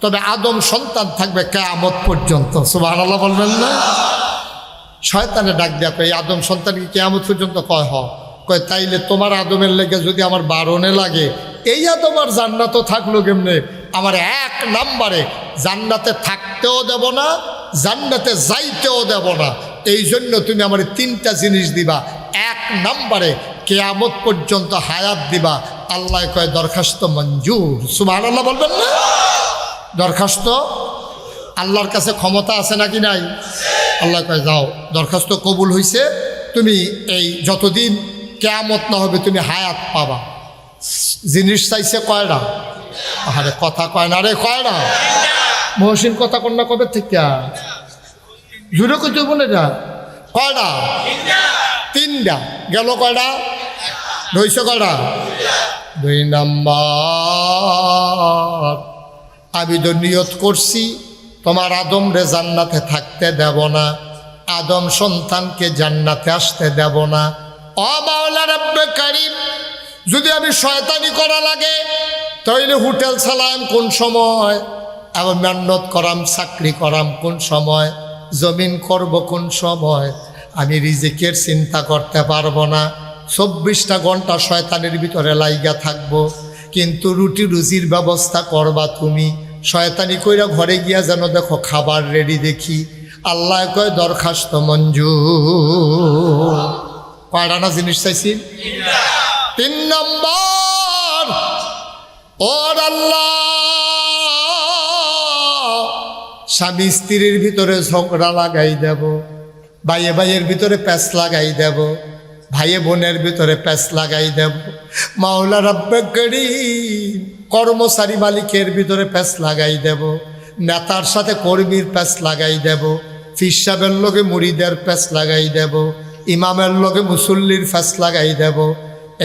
তবে আদম সন্তান থাকবে কিয়ামত পর্যন্ত। সুবহানাল্লাহ বলবেন না? শয়তানে ডাক দেখো এই আদম সন্তানকে কিয়ামত পর্যন্ত কয় কয় তাইলে তোমার আদমের লেগে যদি আমার বারণে লাগে, এই আদম আর জান্নাতও থাকলো কেমনে? আমার 1 নম্বরে জান্নাতে থাকতেও দেব না, জান্নাতে যাইতেও দেব না। এই জন্য তুমি আমার 3টা জিনিস দিবা। 1 নম্বরে কিয়ামত পর্যন্ত হায়াত দিবা, আল্লাহ কয় দরখাস্ত মঞ্জুর। সুবহানাল্লাহ বলবেন না? দরখাস্ত আল্লাহর কাছে ক্ষমতা আছে নাকি নাই? আল্লাহ কয় যাও, দরখাস্ত কবুল হইছে, তুমি এই যতদিন কিয়ামত না হবে তুমি হায়াত পাবা। জিনিস চাইছে কয়টা? আরে কথা কয় না রে, কয়টা? মহসিন কথা কন্যা কবে থেকে জুড়ে কইতে বলে না কয়টা? তিনটা গেল, কয়টা রইছে? কয়টা? 2 নাম্বার, আমি তো নিয়ত করছি তোমার আদম রে জান্নাতে থাকতে দেব না, আদম সন্তানকে জান্নাতে আসতে দেব না। ও মাওলা রব্বে কারীম, যদি আমি শয়তানি করা লাগে তাইলে হোটেল চালাম কোন সময়, আবার মেহনত করাম চাকরি করাম কোন সময়, জমিন করব কোন সময়, আমি রিজিকের চিন্তা করতে পারবো না। 24টা ঘন্টা শয়তানের ভিতরে লাইগা থাকবো, কিন্তু রুটি রুজির ব্যবস্থা করবা তুমি। শয়তানি কইরা ঘরে গিয়া যেন দেখো খাবার রেডি দেখি। আল্লাহ কয় দরখাস্ত মঞ্জুর। কয়টা না জিনিস চাইছি? 3 নম্বর, ওর আল্লাহ স্বামী স্ত্রীর ভিতরে ঝগড়া লাগাই দেব, ভাইয়ে ভাইয়ের ভিতরে প্যাঁচ লাগাই দেব, ভাইয়ে বোনের ভিতরে প্যাঁচ লাগাই দেব। মাওলা রব্বে কারীম, কর্মচারী মালিকের ভিতরে প্যাঁচ লাগাই দেব, নেতার সাথে কর্মীর প্যাঁচ লাগাই দেব, ফির সাহেবের লগে মুরিদের প্যাঁচ লাগাই দেব, ইমামের লগে মুসল্লির প্যাঁচ লাগাই দেব।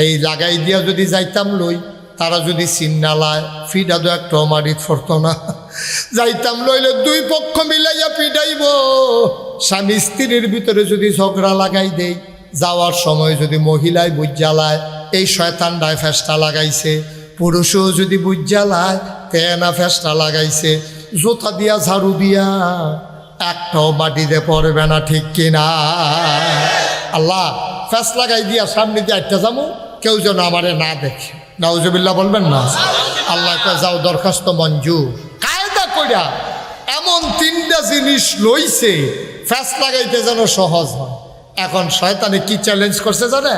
এই লাগাই দিয়া যদি যাইতাম লই, তারা যদি চিন্নালায় ফিডা দো একটা মারিত ফরত না, যাইতাম লইলে 2 পক্ষ মিলাইয়া পিটাইব। স্বামী স্ত্রীর ভিতরে যদি ঝগড়া লাগাই দেই, যাওয়ার সময় যদি মহিলায় বুঝালায় এই শয়তানটায় ফেসটা লাগাইছে, পুরুষও যদি বুঝালায় তেনা ফেসটা লাগাইছে, জোতা দিয়া ঝাড়ু দিয়া একটাও মাটিতে পড়বে না, ঠিক কিনা? আল্লাহ ফেস লাগাই দিয়া সামনে দিয়ে একটা যাবো, কেউ যেন আমারে না দেখে। নাউজুবিল্লাহ বলবেন না? আল্লাহ কয় যাও দরখাস্ত মঞ্জুর। কায়দা কইরা এমন 3টা জিনিস লইছে ফেস লাগাইতে যেন সহজ হয়। এখন শয়তানে কি চ্যালেঞ্জ করছে জানে?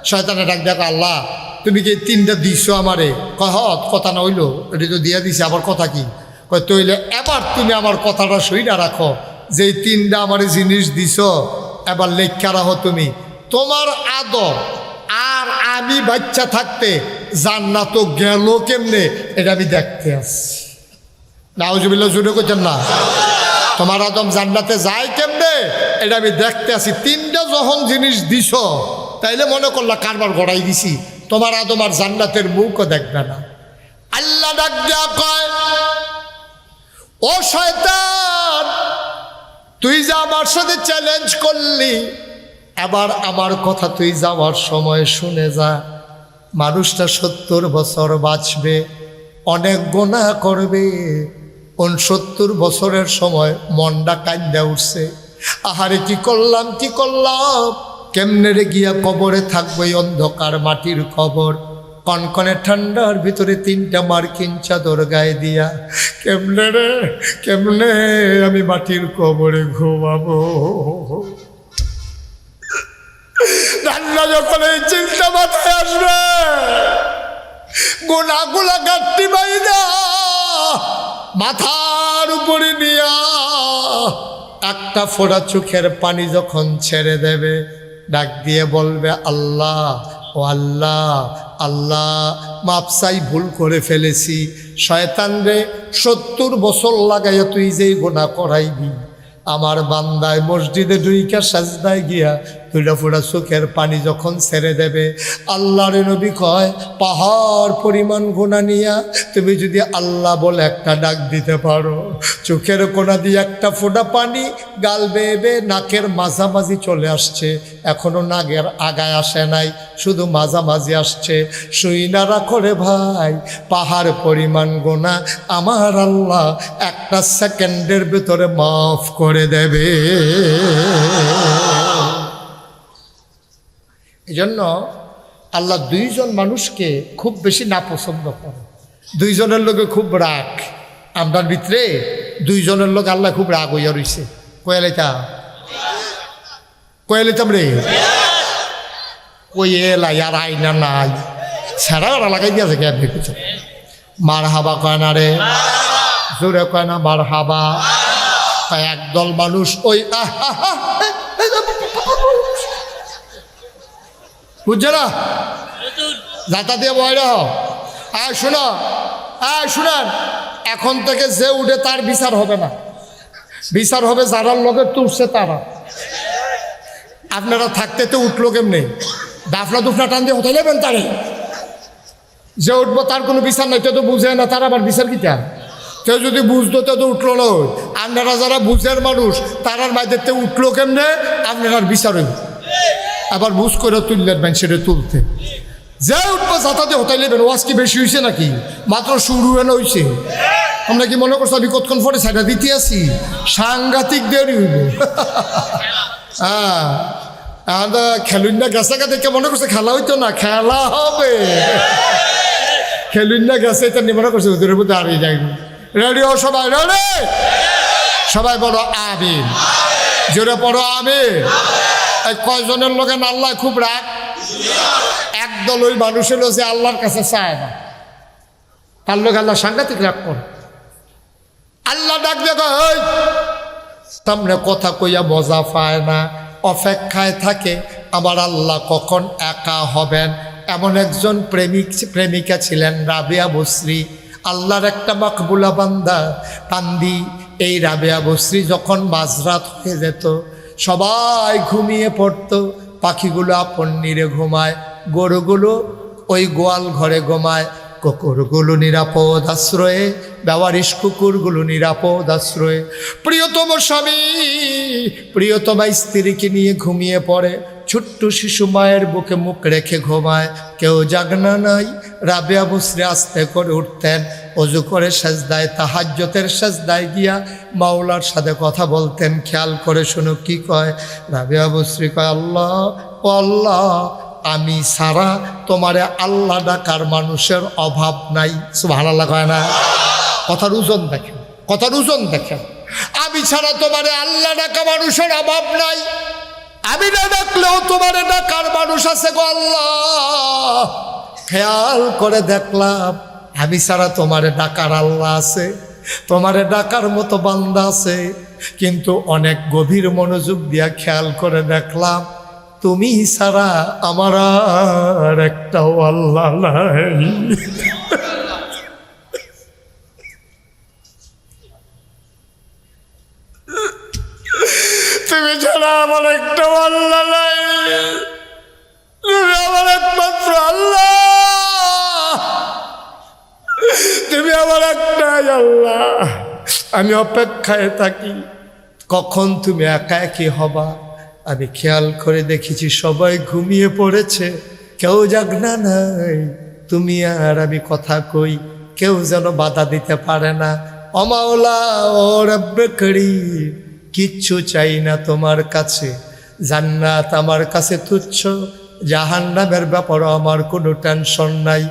শয়তানে ডাক দেখো, আল্লাহ তুমি কি 3টা দিছো আমারে? কয় কথা না হইলো, এটি তো দিয়া দিছে, আবার কথা কি? কয় তইলে এবার তুমি আমার কথাটা সইরা রাখো, যে 3টা আমারে জিনিস দিছো এবার লেখা রাখো তুমি। তোমার আদর আর আমি বাচ্চা থাকতে জান্নাত গেল কেমনে এটা আমি দেখতে আসছি। নাউজুবিল্লাহ জুড়ে করছেন না? তোমার আদম জান্নাতে যায় কেমনে এটা আমি দেখতে আসি। 3টা যখন জিনিস দিছ তাইলে মনে করলা কারবার গড়াই দিছি, তোমার আদম আর জান্নাতের মুখও দেখবে না। আল্লাহ ডাক দেয়া কয়, ও শয়তান, তুই যে আমার সাথে চ্যালেঞ্জ করলি, এবার আমার কথা তুই যাওয়ার সময় শুনে যা। মানুষটা 70 বছর বাঁচবে, অনেক গুনাহ করবে। 69 বছরের সময় মনটা কান্দা উঠছে, আহারে কি করলাম কি করলাম, কেমনে রে গিয়া কবরে থাকবো, এই অন্ধকার মাটির কবর, কনকনে ঠান্ডার ভিতরে 3টা মার্কিন চাদর গায়ে দিয়া কেমনে রে কেমনে আমি মাটির কবরে ঘুমাবো। রান্না যখন এই চিন্তা মাথায় আসবে, গোনাগুলা গাঁটটি বাইদা মাথার উপরে নিয়া একটা ফোঁটা চোখের পানি যখন ছেড়ে দেবে, ডাক দিয়ে বলবে আল্লাহ, ও আল্লাহ, আল্লাহ মাপ চাই, ভুল করে ফেলেছি। শয়তান রে 70 বছর লাগাইয়া তুই যেই গুনাহ করাইবি, আমার বান্দায় মসজিদে ঢুইকা সাজদায় গিয়া 2টা ফোঁটা চোখের পানি যখন ছেড়ে দেবে, আল্লাহর নবী কয় পাহাড় পরিমাণ গুনাহ নিয়া তুমি যদি আল্লাহ বলে একটা ডাক দিতে পারো, চোখের কোনা দিয়ে একটা ফোঁটা পানি গাল বেয়ে নাকের মাঝামাঝি চলে আসছে, এখনো নাকের আগায় আসে নাই, শুধু মাঝামাঝি আসছে। শুইনা রাখো রে ভাই, পাহাড় পরিমাণ গুনাহ আমার আল্লাহ 1 সেকেন্ডের ভিতরে মাফ করে দেবে। এই জন্য আল্লাহ 2 জন মানুষকে খুব বেশি নাপছন্দ করে। 2 জনের লোকে খুব রাগ, আমরার ভিতরে 2 জনের লোক আল্লাহ খুব রাগ হইয়া রইছে। কয়ালিতাম রে, কই এলাই আর আইনা নাই সারা ওরা লাগাই দিয়েছে গ্যাপ দেখেছে মার হাবা কয় না রে জোরে কয় না মার হাবা একদল মানুষ ওই বুঝছে না যাতা দিয়ে বয়রা শোনো শুনেন এখন থেকে যে উঠে তার বিচার হবে না বিচার হবে যারার লগে তুলছে তারা আপনারা থাকতে তো উঠলো কেমনি দাফনা দুফনা টান দিয়ে হতে যাবেন তারে যে উঠবো তার কোনো বিচার নাই তো বুঝে না তার আবার বিচার কিটা কেউ যদি বুঝতো তো উঠলো না আপনারা যারা বুঝের মানুষ তারার মাঝে উঠলো কেমনে আপনার বিচার হইব আবার বুঝ করে তুললেন সেটা তুলতে যে উঠবো যাতাতে হতে নেবেন ওয়াজ কি বেশি হয়েছে নাকি মাত্র শুরু না হয়েছে আমরা কি মনে করছো আমি কতক্ষণ পরে সাইডা দিতে আসি সাংঘাতিক দেরি হইব হ্যাঁ আমরা খেলুন না গেছে দেখে মনে করছে খেলা হইতো না খেলা হবে খেলুন না গেছে এটা মনে করছে ওদের মধ্যে দাঁড়িয়ে যাইব রেডি ও সবাই রেডি সবাই বড় আমিন জোরে পড়ো আমিন কয়জনের লোকে আল্লাহ খুব রাগ একদল ওই মানুষ হলো যে আল্লাহর কাছে চায় না তার লোক আল্লাহ সাংঘাতিক রাগ করে আল্লাহ ডাক দেখো সামনে কথা কইয়া মজা পায় না অপেক্ষায় থাকে আমার আল্লাহ কখন একা হবেন এমন একজন প্রেমিকা ছিলেন রাবেয়া বসরি আল্লাহর একটা মাকবুলা বান্দি এই রাবেয়া বসরি যখন মাঝরাত হয়ে যেত সবাই ঘুমিয়ে পড়তো পাখিগুলো আপন নিরে ঘুমায় গরুগুলো ওই গোয়াল ঘরে ঘুমায় কুকুরগুলো নিরাপদ আশ্রয়ে বেওয়ারিশ কুকুরগুলো নিরাপদ আশ্রয়ে প্রিয়তম স্বামী প্রিয়তমা স্ত্রীকে নিয়ে ঘুমিয়ে পড়ে ছোট্ট শিশু মায়ের বুকে মুখ রেখে ঘুমায় কেউ জাগনা নাই রাবেয়া বসরি আস্তে করে উঠতেন অজু করে সেজদায় তাহাজ্জুদের সেজদায় গিয়া মাওলার সাথে কথা বলতেন খেয়াল করে শুনো কি কয় রাবেয়া বসরি কয় আল্লাহ ও আল্লাহ আমি সারা তোমারে আল্লাহ ডাকার মানুষের অভাব নাই সুবহানাল্লাহ কয় না কথার ওজন দেখেন কথার ওজন দেখেন আমি ছাড়া তোমারে আল্লাহ ডাকা মানুষের অভাব নাই আমি না ডাকলেও তোমারে ডাকার মানুষ আছে গো আল্লাহ খেয়াল করে দেখলাম আমি ছাড়া তোমারে ডাকার আল্লাহ আছে তোমারে ডাকার মতো বান্দা আছে কিন্তু অনেক গভীর মনোযোগ দিয়া খেয়াল করে দেখলাম তুমি ছাড়া আমার আর একটাও আল্লাহ নাই তুমি ছাড়া আমার একটাও আল্লাহ নাই তুমি আমার একমাত্র আল্লাহ তুমি আমার একটাই আল্লাহ আমি অপেক্ষায় থাকি কখন তুমি একা একই হবা আমি খেয়াল করে দেখেছি সবাই ঘুমিয়ে পড়েছে কেউ জাগনা নাই তুমি আর আমি কথা কই কেউ যেন বাধা দিতে পারে না ও মাওলা ও রব্বে করিম কিচ্ছু চাই না তোমার কাছে জান্নাত আমার কাছে তুচ্ছ জাহান্নামের ব্যাপারে আমার কোনো টেনশন নাই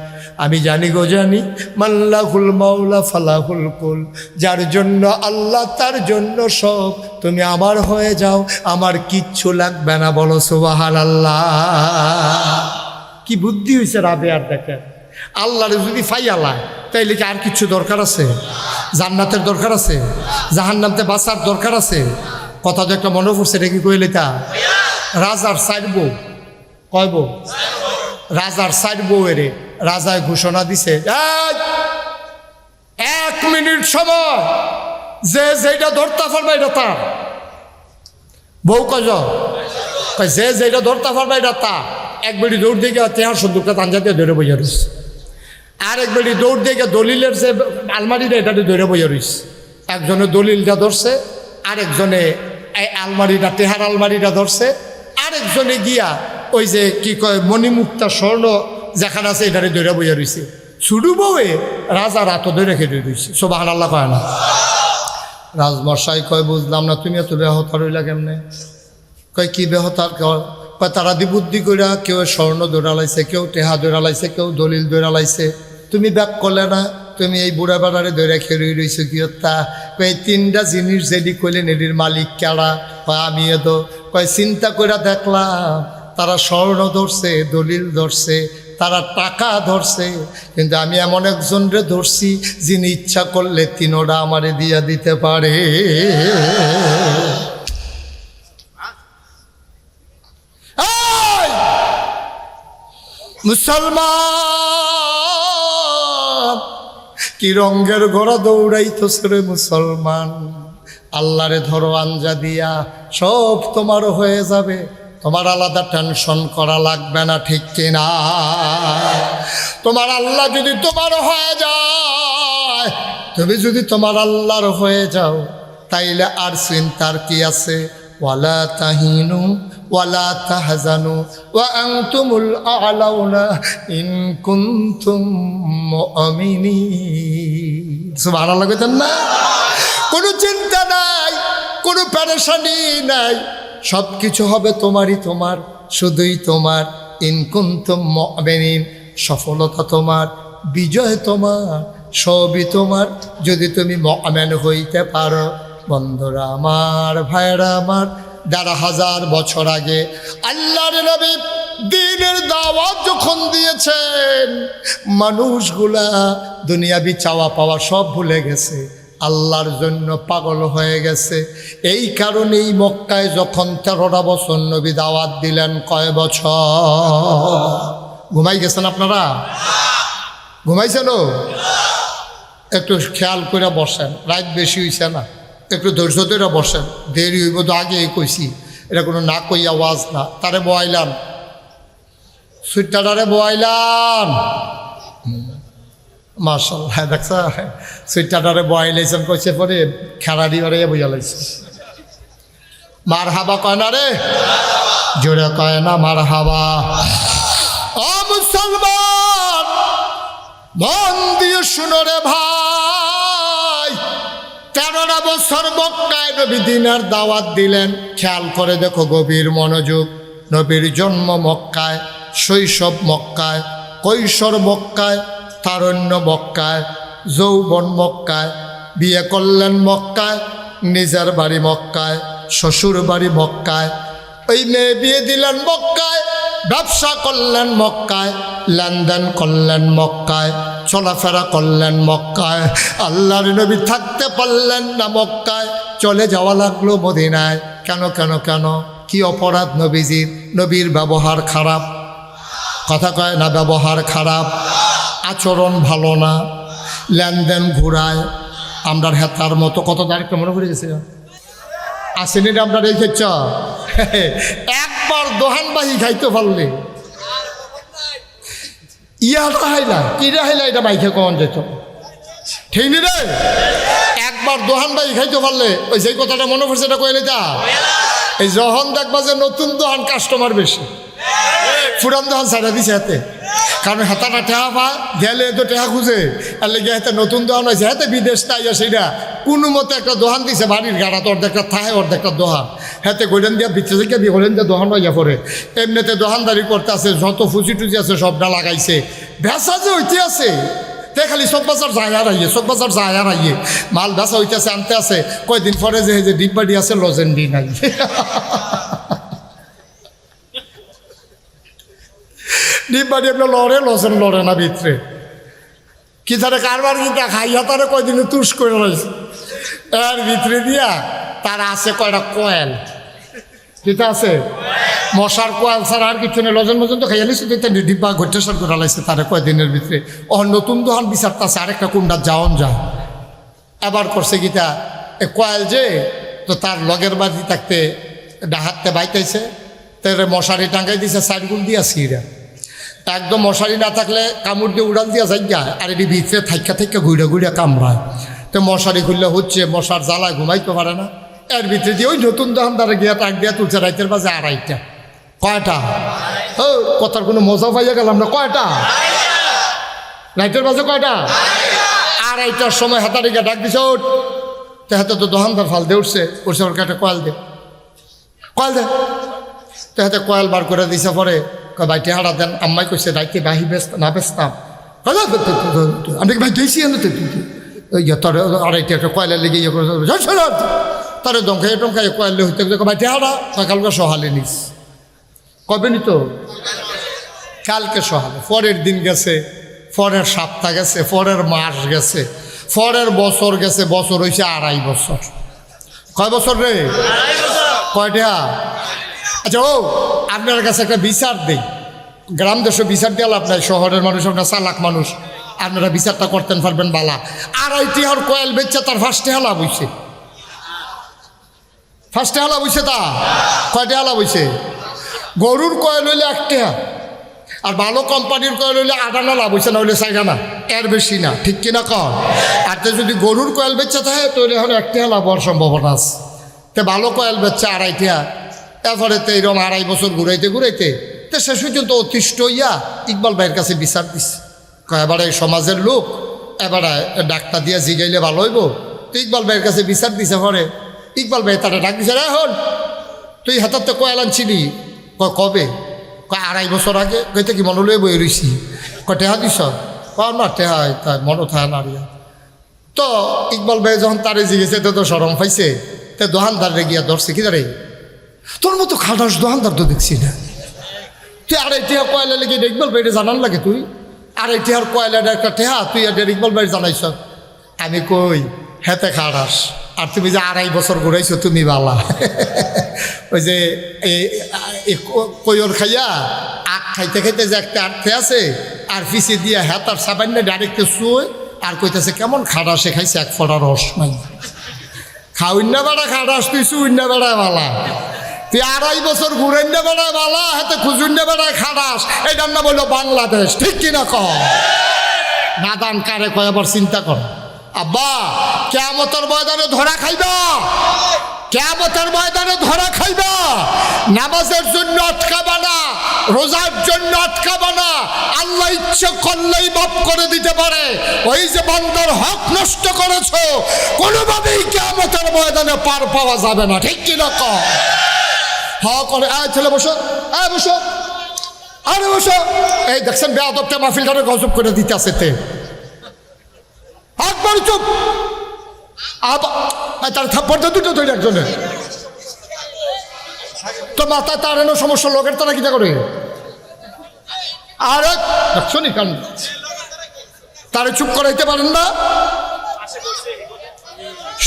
আমি জানি গো জানি মাল্লাহুল মাওলা ফালাহুল কুল যার জন্য আল্লাহ তার জন্য সব তুমি আমার হয়ে যাও আমার কিচ্ছু লাগবে না বলো সুবহানাল্লাহ কি বুদ্ধি হয়েছে রাবেয়ার দেখেন আল্লাহর যদি ফাইয়ালায় তাইলে কি আর কিছু দরকার আছে জান্নাতের দরকার আছে জাহান্নামতে বাঁচার দরকার আছে কথা তো একটা মনে পড়ছে রেখে কইলে তা রাজার সাইড বউ কয় বউ রাজার সাইড বউয়েরে রাজায় ঘোষণা দিছে 1 মিনিট সময় যে যেটা ধরতে পারবে এটা তার বউ কয় যে যেটা ধরতে পারবে এটা তা এক বেড়ি দৌড় দিয়ে তেহার সন্দুকটা তাঞ্জা দিয়ে ধরে বইয়া রয়েছে আর এক বেড়ি দৌড় দিয়ে দলিলের যে আলমারিটা এটা ধরে বইয়া রয়েছে একজনে দলিলটা ধরছে আরেকজনে এই আলমারিটা তেহার আলমারিটা ধরছে আরেকজনে গিয়া ওই যে কি কয় মণিমুক্তা স্বর্ণ যেখানে আছে এটারে ধরে বইয়া রয়েছে ছুডু বউয়ে রাজা রাত ধরে খেতে রয়েছে সুবহানাল্লাহ কয় না রাজমশাই কয় বুঝলাম না তুমি এত বেহতা রইলা কেমনে কয় কি বেহতার কয় তারা দি বুদ্ধি কইরা কেউ স্বর্ণ দৌড়ালাইছে কেউ টেহা দৌড়ালাইছে কেউ দলিল দৌড়ালাইছে তুমি ব্যাক করলে না তুমি এই বুড়া বেড়ারে দৌড়া খেয়ে রয়েছো কি তা কয় 3টা জিনিস যেদি কইলেন এটির মালিক কেড়া কয় আমি এত কয় চিন্তা কইরা দেখলাম তারা স্বর্ণ ধরছে, দলিল ধরছে, তারা টাকা ধরছে, কিন্তু আমি এমন একজনরে ধরছি যিনি ইচ্ছা করলে তিনোটা আমারে দিয়া দিতে পারে। মুসলমান কি রঙের ঘোড়া দৌড়াইতেছে রে মুসলমান, আল্লাহরে ধরো আঞ্জা দিয়া, সব তোমার হয়ে যাবে, তোমার আলাদা টেনশন করা লাগবে না, ঠিক কিনা? তোমার আল্লাহ যদি তোমার হয়ে যায়, তুমি যদি তোমার আল্লাহর হয়ে যাও, তাইলে আর চিন্তার কি আছে? ওয়ালা তাহিনু ওয়ালা তাহজানু ওয়া আনতুমুল আ'লাউনা ইন কুনতুম মুমিনিন। সুবহানাল্লাহ কইতেন না? কোনো চিন্তা নাই, কোনো পেরেশানি নাই, সব কিছু হবে তোমারই, তোমার, শুধুই তোমার। ইন কুনতুম মুমিনিন, সফলতা তোমার, বিজয় তোমার, সবই তোমার, যদি তুমি মুমিন হইতে পারো। বন্ধুরা আমার, ভাইরা আমার, ১,৫০০ বছর আগে আল্লাহর নবী দ্বীনের দাওয়াত যখন দিয়েছেন, মানুষগুলা দুনিয়াবি চাওয়া পাওয়া সব ভুলে গেছে, আল্লাহর জন্য পাগল হয়ে গেছে। এই কারণেই মক্কায় যখন ১৩টা বছর নবী দাওয়াত দিলেন, কয় বছর? ঘুমাই গেছেন আপনারা? ঘুমাইছেন? একটু খেয়াল করে বসেন, রাত বেশি হইছে না, একটু ধৈর্য ধরে বসেন, দেরি হইব তো আগেই কইছি, এটা কোনো না কই আওয়াজ না। তারে বয়াইলাম, সুইটারে বয়াইলাম, মাশাআল্লাহ, দেখছ সুইটারে বয়াইলাইছেন, কইছে পরে খেলাড়ি ওরে বুঝা লাইছে। মার হাবা কয় না রে, জোরে কয় না মার হাবা। ও মুসলমান, মন দিয়ে শুনো রে ভাই, ১৩টা বছর মক্কায় নবী দ্বীনের দাওয়াত দিলেন। খেয়াল করে দেখো, গভীর মনোযোগ। নবীর জন্ম মক্কায়, শৈশব মক্কায়, কৈশোর মক্কায়, তারুণ্য মক্কায়, যৌবন মক্কায়, বিয়ে করলেন মক্কায়, নিজের বাড়ি মক্কায়, শ্বশুর বাড়ি মক্কায়, ওই মেয়ে বিয়ে দিলেন মক্কায়, ব্যবসা করলেন মক্কায়, লেনদেন করলেন মক্কায়, চলাফেরা করলেন মক্কায়। আল্লাহর নবী থাকতে পারলেন না মক্কায়, চলে যাওয়া লাগলো মদিনায়। কেন কেন কেন? কি অপরাধ নবীজির? নবীর ব্যবহার খারাপ, কথা কয় না, ব্যবহার খারাপ, আচরণ ভালো না, লেনদেন ঘুরায়। আমরা হেতার মতো কত তারিখটা মনে করে গেছে, আসেনি আমরা রেখেছ। একবার দোহানবাহি খাইতে পারলে ইয়াটা হাইলা কিরা হাইলা, এটা বাইকে কখন যেত, ঠিক নি রে? একবার দোহানবাহি খাইতে পারলে, ওই যে কথাটা মনে পড়ছে, এটা কইলে তা এই যখন দেখবা যে নতুন দোহান কাস্টমার বেশি, পুরান দোহান ছাড়া দিছে হাতে, কারণ হাতাটা টেহা পা গেলে তো টেহা খুঁজে, আর লেগে হাতে নতুন দোহান হয়েছে, হাতে বিদেশ তাই সেটা কোনো মতো একটা দোহান দিছে, বাড়ির গাড়া তো অর্ধেকটা থাহে, অর্ধেকটা দোহান, হাতে গোলেন দিয়া ভিতরে থেকে দিয়ে গোলেন দিয়ে দোহান হইয়া পড়ে। এমনিতে দোহানদারি করতে আছে, যত ফুচি টুচি আছে সবটা লাগাইছে, ভেসা যে হইতে আছে, তে খালি সব বাজার যায় আর আইয়ে, সব বাজার যায় আর আইয়ে, মাল ভেসা হইতেছে, আনতে আছে, কয়দিন পরে যে ডিব্বাডি আছে লজেন্ডি নাই। ডিব্বাডি আপনার লড়ে, লজেন লড়ে না ভিতরে, কি তারে কারবার কিটা খাইয়া তারে কয়দিনে তুষ করে রয়েছে, এর ভিতরে দিয়া তার আছে কয়টা কয়েল, কিটা আছে মশার কোয়াল ছাড়া আর কিছু নেই, লজন মজন তো খাইয়া নিচ্ছে, ডিব্বা ঘটেসার করে লাইছে তারে কয়দিনের ভিতরে। ও নতুন দোহান বিচারতেছে আরেকটা কুন্ডার যাওন যায়, এবার করছে গীতা কয়েল যে, তো তার লগের বাজি থাকতে ডাহাতে বাইতেছে, তার মশারি টাঙ্গাই দিছে, সাইডগুল দিয়া সিরা, একদম মশারি না থাকলে কামড় দিয়ে উড়াল দিয়া যাই যায়, আর এটি ভিতরে থাইকা থাইকা ঘুরে ঘুরে কামড়ায়, তো মশারি খুললে হচ্ছে, মশার জ্বালায় ঘুমাইতে পারে না। এর ভিতরে দিয়ে ওই নতুন দোকানদারে গিয়া টাক দিয়া তুলছে রাইতের বাজে ২:৩০। কয়টা? ও কথার কোনো মজা পাইয়া গেলাম না, কয়টা রাইতের বাজে? কয়টা? ২:৩০টার সময় হাতারিকে ডাক দিছে, ওঠ, তো হাতে তো দোকানদার ফাল দিয়ে উঠছে, উঠছে ওর কাছে কয়েল দে, কয়েল দে, তো হাতে কয়েল বার করে দিছে। পরে ভাই টেহারা দেন, আম্মাই কইছে রাইতে বাহি বেচত না বেচতাম, আমি ভাই দিয়েছি তোর ২:৩০ একটা কয়লার লেগে ইয়ে করে তারে দমখাই টমখাই কয়লে হইতে ভাই টেহারা সকালকে সহালে নিস, কবেনি তো কালকে সকালে, পরের দিন গেছে, পরের সপ্তাহ গেছে, পরের মাস গেছে, পরের বছর গেছে, বছর হয়েছে 2.5 বছর। কয় বছর রে? কয়টা? আচ্ছা ও আপনার কাছে একটা বিচার দেই, গ্রাম দেশে বিচার দিয়ে লাভ নাই, শহরের মানুষ আপনার চালাক মানুষ, আপনারা বিচারটা করতেন পারবেন বালা। 2.5 টিহার কয়েল বেচছে তার 1 টিহা লাভ হইছে, 1 টিহা লাভ হইছে। তা কয় টিহা লাভ হইছে? গরুর কয়েল হইলে 1 টিহা, আর ভালো কোম্পানির কয়েল হইলে 8 আনা লাভ হইছে, না হইলে 4 আনা, এর বেশি না, ঠিক কিনা কর? আর তো যদি গরুর কয়েল বেচছে থাকে তাহলে এখন 1 টিহা লাভ হওয়ার সম্ভাবনা আছে। তো ভালো কয়েল বেচছে 2.5 টিহা, এরপরে তো এরকম 2.5 বছর ঘুরাইতে ঘুরাইতে তো শেষ পর্যন্ত অতিষ্ঠ হইয়া ইকবাল ভাইয়ের কাছে বিচার দিচ্ছে। এবারে সমাজের লোক, এবারে ডাক্তার দিয়া জিগাইলে ভালো হইব। তো ইকবাল ভাইয়ের কাছে বিচার দিছে। পরে ইকবাল ভাই তারা ডাক দিছে, এখন তুই হাতাতে কয়েল আনছিলি? কবে? 2.5 বছর আগে। কইতে কি মনে লয়ে বই রইছি? টেহা দিস? না টেহা তাই মনে থাকে না। তো ইকবাল ভাই যখন তারে জিগেছে তো সরম পাইছে, তো দোকানদারে গিয়া ধরছে, কি দাঁড়াই তোর মতো খাটাস দোকানদার তো দেখছি না, তুই 2.5 টিহা কয়লা লেগে ইকবাল ভাই জানান লাগে? তুই 2.5 টিহার কয়লাটা একটা টেহা, তুই ইকবাল ভাই জানাইছ? আমি কই হেতে খাটাস, আর তুমি যে 2.5 বছর ঘুরাইছো তুমি বালা। ওই যে কয়র খাইয়া আখ খাইতে খাইতে যে একটা আর্থে আছে, আর পিছিয়ে দিয়া হেতার সাবান্য ডাইরেক্ট শুয়ে আর কইতেছে কেমন খাটাসে খাইছে 1 ফোঁটা রস নাই। খাউন্না বেড়া খাটাস, তুই শুইন্না বেড়ায় বালা, তুই 2.5 বছর ঘুরেন্না বেড়ায় বালা, হাতে খুঁজুন্না বেড়ায় খাটাস। এটার নাম বললো বাংলাদেশ, ঠিক কিনা কর? নাদান কারে কয় আবার চিন্তা কর। আব্বা কিয়ামতের ময়দানে ধরা খাইবা, কিয়ামতের ময়দানে ধরা খাইবা। নামাজের জন্য আটকাবা না, রোজার জন্য আটকাবা না, আল্লাহ ইচ্ছে করলেই মাফ করে দিতে পারে। ওই যে বান্দার হক নষ্ট করেছো, কোনোভাবেই কিয়ামতের ময়দানে পার পাওয়া যাবে না, ঠিক কিনা কর? হক করে ছেলে বসো, বসো, আরে বসো। এই দেখছেন বেয়াদবটা মাহফিলটারে গজব করে দিতে আছে। তে একবার চুপ, তার থাপ্পড়টা দুটো তৈরি একজনের তো মাথা তার এনো সমস্যা, লোকের তারা কিটা করে আর শুনি কারণ তারে চুপ করাইতে পারেন না।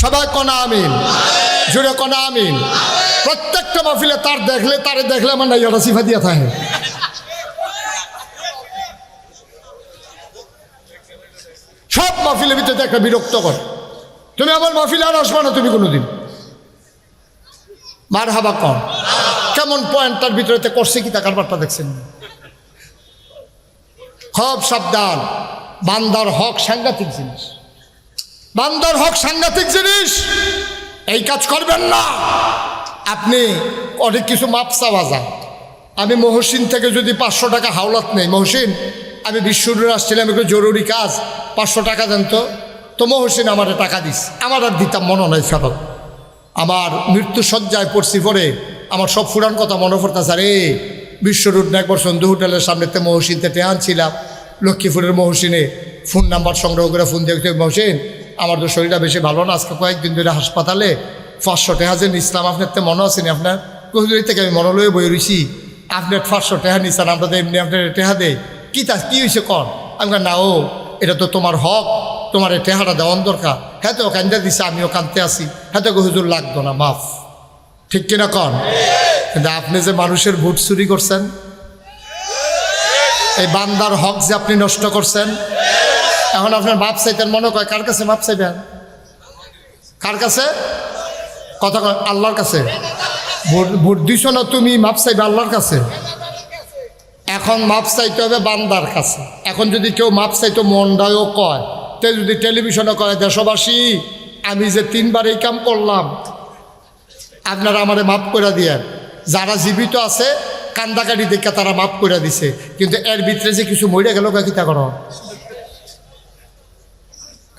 সবাই কনা আমিন, জুড়ে কনা আমিন। প্রত্যেকটা মাহফিলে তারে দেখলে আমার নাই ওরা সিফা দিয়া থাকে। সব মাহফিলের ভিতরে একটা বিরক্ত কর, তুমি আমার মাহফিলে আর আসবা না তুমি কোনোদিন। মার হাবা কর, কেমন পয়েন্টটার ভিতরে করছে কি তা কারবারটা দেখছেন? খুব সাবধান, বান্দার হক সাংঘাতিক জিনিস, বান্দার হক সাংঘাতিক জিনিস। এই কাজ করবেন না। আপনি অনেক কিছু মাপ চাওয়া যায়। আমি মহসিন থেকে যদি 500 টাকা হাওলাত নেই, মহসিন আমি বিশ্বরুর আসছিলাম, একটু জরুরি কাজ, 500 টাকা দেন তো মহসিন আমার টাকা দিস, আমার আর দিতাম মনে নয় ফেরত। আমার মৃত্যু সজ্জায় পড়ছি, পরে আমার সব ফুরান কথা মনে পড়তেছে। আরে বিশ্বরুট না একবার সন্ধু হোটেলের সামনেতে মহসিনতে আনছিলাম, লক্ষ্মীপুরের মহসিনে ফোন নাম্বার সংগ্রহ করে ফোন দেখতে, মহসিন আমার তো শরীরটা বেশি ভালো না, আজকে কয়েকদিন ধরে হাসপাতালে 500 টাকা যে নিছিলাম, আপনার তো মনে আছেনি? আপনার কহিলি থেকে আমি মনে লয়ে বই রইছি, আপনার 500 টাকা নিচ্ছেন, আমরা তো এমনি আপনার টেহা দেয় কি হয়েছে কর? আমি না, ও এটা তো তোমার হক, তোমার এই টেহাটা দেওয়ান দরকার। হ্যাঁ তো কান্দা দিছে, আমিও কান্দতে আসি। হ্যাঁ তো হুজুর লাগতো না, মাফ, ঠিক কিনা কন? কিন্তু আপনি যে মানুষের ভোট চুরি করছেন, এই বান্দার হক যে আপনি নষ্ট করছেন, এখন আপনার মাপ চাইতেন মনে কয় কার কাছে মাপ চাইবেন? কার কাছে? কথা কয় আল্লাহর কাছে। ভোট দিছ না তুমি, মাপ চাইবে আল্লাহর কাছে। এখন মাপ চাইতে হবে বান্দার কাছে। এখন যদি কেউ মাপ চাইতো মনটাও কয়, তে যদি টেলিভিশনে কয় দেশবাসী আমি যে 3 বার এই কাম করলাম, আপনারা আমারে মাফ করে দিয়ে, যারা জীবিত আছে কান্দাকাটি দেখে তারা মাফ করে দিছে, কিন্তু এর ভিতরে যে কিছু মরে গেল কিতা করো?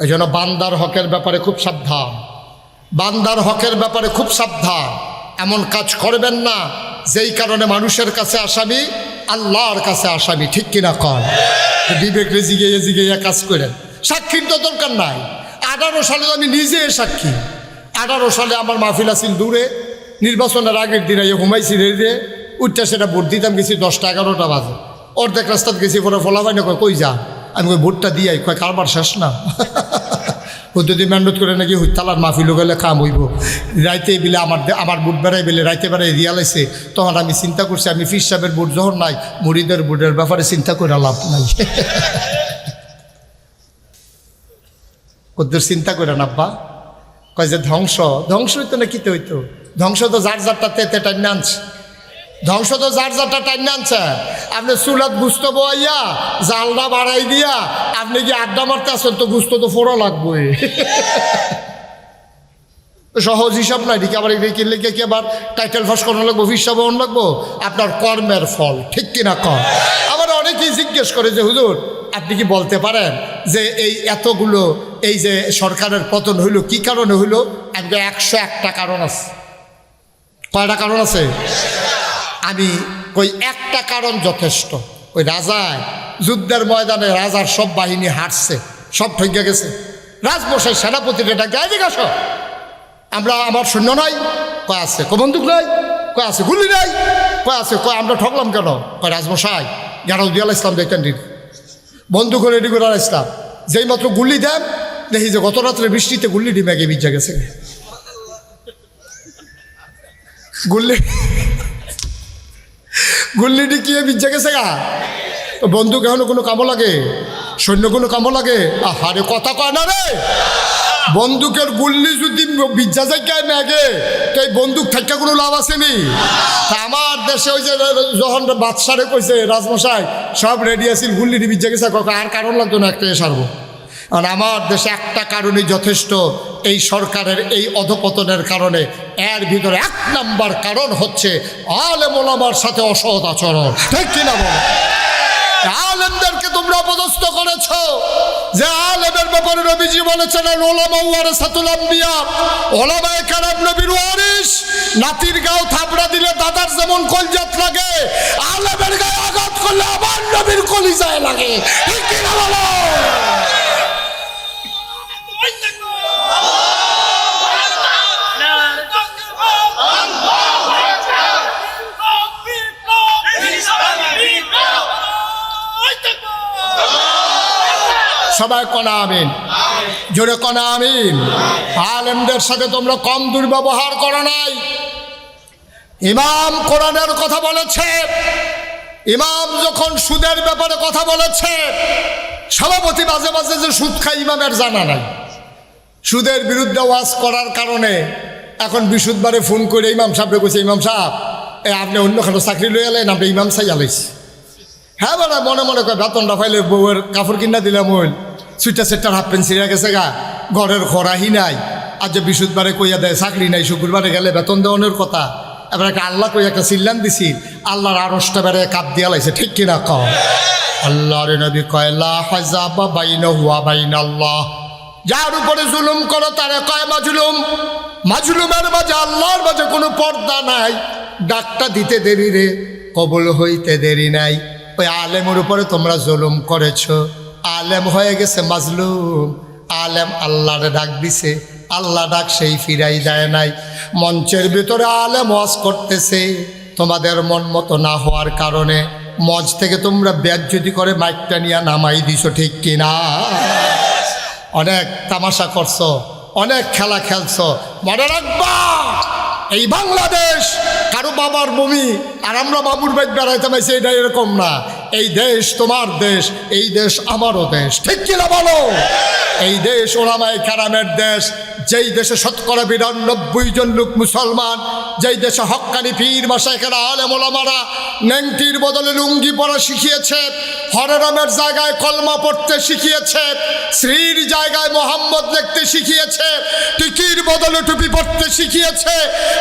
এই জন্য বান্দার হকের ব্যাপারে খুব সাবধান, বান্দার হকের ব্যাপারে খুব সাবধান। এমন কাজ করবেন না যেই কারণে মানুষের কাছে আসামি, আল্লাহর কাছে আসামি, ঠিক কিনা কন? বিবেক জিগে কাজ করেন। সাক্ষীর তো দরকার নাই। 18 সালে আমি নিজে সাক্ষী। 18 সালে আমার মাহফিল আছিল দূরে, নির্বাচনের আগের দিন ঘুমাইছি রে, উঠতে সেটা ভোট দিতাম গেছি 10টা 11টা বাজে। অর্ধেক রাস্তাত গেছি, পরে ফলাফাই না কয় কই যা, আমি কই ভোটটা দিয়ে কয় কারবার শেষ না। ও যদি মেহনত করে নাকি হইতালার মাহফিল গেলে কাম হইব, রাইতে বিলে আমার বুট বেড়াই বেলে রাইতে বেড়াই রিয়ালাইছে। তখন আমি চিন্তা করছি আমি ফির সাহেবের বুট যখন নাই, মুড়িদের বুটের ব্যাপারে চিন্তা করে লাভ নাই। ওদের চিন্তা করে না আব্বা, কয় যে ধ্বংস হইতো না কিতে হইতো, ধ্বংস তো যার যারটা তেতে টাইনে আনছে, ধ্বংস তো যার যারটা টাইনে আনছে। আপনি চুলাত গুস্ত বইয়া জালটা বাড়াই দিয়া আপনি কি আড্ডা মারতে আসেন, তো গুস্ত তো ফোড়া লাগবে। সহজ হিসাব নাই, ঠিক আবার কিনলে কি আবার টাইটেল ফাঁস করানো লাগবো, হিসাব অন লাগবো, আপনার কর্মের ফল, ঠিক কিনা কর। আবার অনেকেই জিজ্ঞেস করে যে হুজুর আপনি কি বলতে পারেন যে এই এতগুলো এই যে সরকারের পতন হইল কি কারণে হইল? একদম 101টা কারণ আছে। কয়টা কারণ আছে? আমি কই একটা কারণ যথেষ্ট। ওই রাজায় যুদ্ধের ময়দানে রাজার সব বাহিনী হারছে, সব ঠকে গেছে। রাজমশাই সেনাপতিকে ডাকে, এদিকে আসো, আমার সৈন্য নাই, কয় আছে, কয় বন্দুক নাই, কয় আছে, গুলি নাই, কয় আছে, কয় আমরা ঠকলাম কেন, কয় রাজমশাই গেরাও দিয়ে ইসলাম দেখতেন দিন বন্দুক রেডি করে ইসলাম, যেই মাত্র গুলি দেন দেখি যে গত রাত্রে বৃষ্টিতে গুল্লিটি ম্যাগে বিজা গেছে। গুল্লিটি কি বিজা গেছে গা? তো বন্দুক এখনো কোনো কামো লাগে? সৈন্য কোনো কামো লাগে? আহারে কথা কয় না রে। বন্দুকের গুল্লি যদি বিজ্জা যায় ম্যাগে, তো এই বন্দুক থাকা কোনো লাভ আসেনি। আমার দেশে ওই যে যখন বাদশারে কইছে রাজমশাই সব রেডি আছিল, গুল্লিটি বিজ্জা গেছে, আর কারণ লাগতো না, একটা সারবো। আর আমার দেশে একটা কারণই যথেষ্ট, এই সরকারের এই অধপতনের কারণে। এর ভিতরে 1 নাম্বার কারণ হচ্ছে আলেম ওলামার সাথে অসৎ আচরণ, ঠিক কিনা বলো? আলেমদেরকে তোমরা অপদস্থ করেছ। যে আলেমের ব্যাপারে নবীজি বলেছেন ওলামা ওয়ারাসাতুল আম্বিয়া, ওলামায়ে কেরাম নবীর ওয়ারিস। নাতির গাও থাপড়া দিলে দাদার যেমন কলজাত লাগে, আলেমের গায়ে আঘাত করলে আমার নবীর কলিজায় লাগে, ঠিক কিনা বলো? সবাই কনা আমিন, জোরে কনা আমিন। আলেমদের সাথে তোমরা কম দুর্ব্যবহার করো নাই। ইমাম কোরআনের কথা বলেছে, ইমাম যখন সুদের ব্যাপারে কথা বলেছে, সভাপতি মাঝে মাঝে যে সুদ খায় ইমামের জানা নাই। সুদের বিরুদ্ধে ওয়াজ করার কারণে এখন বৃহস্পতিবারে ফোন করে ইমাম সাহেবরে কইছে, ইমাম সাহেব আপনি অন্যখানে চাকরি লই এলেন, আপনি ইমাম সাহেব আলাইছি। হ্যাঁ বলে মনে মনে কয় বেতনটা পাইলে বউয়ের কাপড় কিনা দিলাম, ওই সুইটার সেটার হাফ প্যান্ট ছিঁড়ে গেছে গা, ঘরের খরাহি নাই। আজ যে বৃহস্পতিবারে কইয়া দেয় চাকরি নাই, শুক্রবারে গেলে বেতন দেওয়ানোর কথা। এবার একটা আল্লাহ কই একটা চিল্লান দিছি, আল্লাহর আরশটা বেড়ে কাপ দিয়া লাইছে, ঠিক কিনা কও? আল্লাহর নবী কয় লা হাজাবা বাইনাহু ওয়া বাইনাল্লাহ, যার উপরে জুলুম করো তারে কয় মাজলুম। মাজলুমের মাঝে আল্লাহর মাঝে কোনো পর্দা নাই। ডাকটা দিতে দেরি রে, কবুল হইতে দেরি নাই। ওই আলেমের উপরে তোমরা জুলুম করেছো, আলেম হয়ে গেছে মাজলুম। আলেম আল্লাহরে ডাক দিছে, আল্লাহ ডাক সেই ফিরাই দেয় নাই। মঞ্চের ভিতরে আলেম ওয়াজ করতেছে, তোমাদের মন মতো না হওয়ার কারণে মঞ্চ থেকে তোমরা বেজ্জতি করে মাইকটা নিয়ে নামাই দিছো, ঠিক কিনা? অনেক তামাশা করছো, অনেক খেলা খেলছো। মনে রাখবা এই বাংলাদেশ কারো বাবার ভূমি আর আমরা বাবুর বাইক বেড়াইতে পাইছি, এটা এরকম না। এই দেশ তোমার দেশ, এই দেশ আমারও দেশ, ঠিক কিনা বলো? এই দেশ ওলামায়ে কেরামের দেশ। যেই দেশে ৯৯ জন লোক মুসলমান, যেই দেশে হক্কানি পীর মাশায়েখেরা আলেম ওলামারা নেংটির বদলে লুঙ্গি পরা শিখিয়েছে, হরেরামের জায়গায় কলমা পড়তে শিখিয়েছে, শ্রীর জায়গায় মোহাম্মদ লিখতে শিখিয়েছে, টিকির বদলে টুপি পড়তে শিখিয়েছে,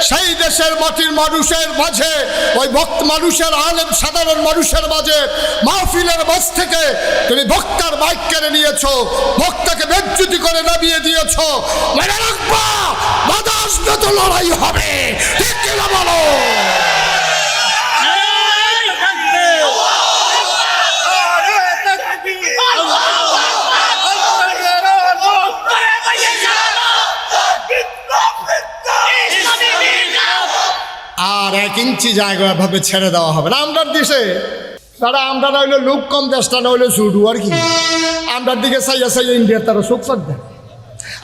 সেই দেশের মাটির মানুষের মাঝে, ওই ভক্ত মানুষের আলেম সাধারণ মানুষের মাঝে মাহফিলের মাঝ থেকে তুমি বক্তার মাইক কেড়ে নিয়েছো, বক্তাকে বেজ্জতি করে নামিয়ে দিয়েছো। মনে রাখবা বাধা আসবে তো লড়াই হবে, ঠিক কিনা বলো? আর 1 ইঞ্চি জায়গা এভাবে ছেড়ে দেওয়া হবে না আমরার দেশে। তারা আমরা না হইলে লোক কম, দেশটা না হইলে ছুটু আর কি। আমরার দিকে চাইয়া চাইয়া ইন্ডিয়ার তারা চোখ চাক দেয়,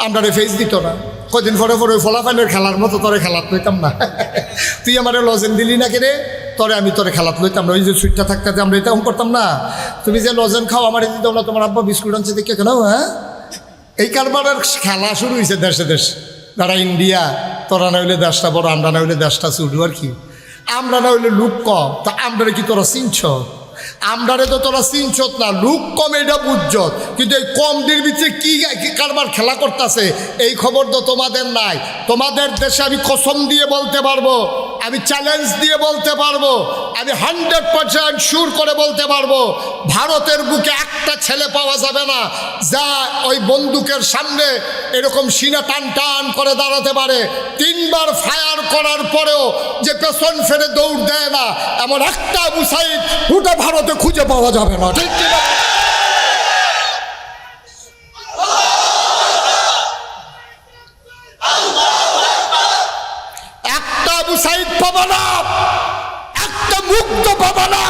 আমরা ফেস দিত না। কদিন পরে পরে ওই ফলাফাইনের খেলার মতো তোরে খেলাত লইতাম না। তুই আমার লজেন দিলি না কেরে, তোরে আমি তোরে খেলাত লইতাম না। ওই যে সুইটটা থাকতে আমরা এটা করতাম না। তুমি যে লজেন খাও আমার দিতাম না, তোমার আব্বা বিস্কুট আনছে দেখে কেন? হ্যাঁ, এই কারবারের খেলা শুরু হয়েছে দেশে দেশে। তারা ইন্ডিয়া, তোরা না হইলে দেশটা বড়, আমরা না হইলে দেশটা ছুটু আর কি। আমরা না হইলে লুক কম, তা আমরা কি তোরা চিনছ? আমরারে তো তোরা চিনছত না, লুক কম এটা বুঝছত, কিন্তু এই কমটির ভিতরে কি কারবার খেলা করতেছে এই খবর তো তোমাদের নাই। তোমাদের দেশে আমি কসম দিয়ে বলতে পারবো, আমি চ্যালেঞ্জ দিয়ে বলতে পারবো, আমি 100% শিওর করে বলতে পারবো, ভারতের বুকে একটা ছেলে পাওয়া যাবে না যা ওই বন্দুকের সামনে এরকম সিনা টান টান করে দাঁড়াতে পারে। 3 বার ফায়ার করার পরেও যে পেছন ফেরে দৌড় দেয় না, এমন একটা আবু সাইদ গোটা ভারতে খুঁজে পাওয়া যাবে না, ঠিক কি না? একটা আবু সাইদ পাবা না, একটা মুগ্ধ পাবা না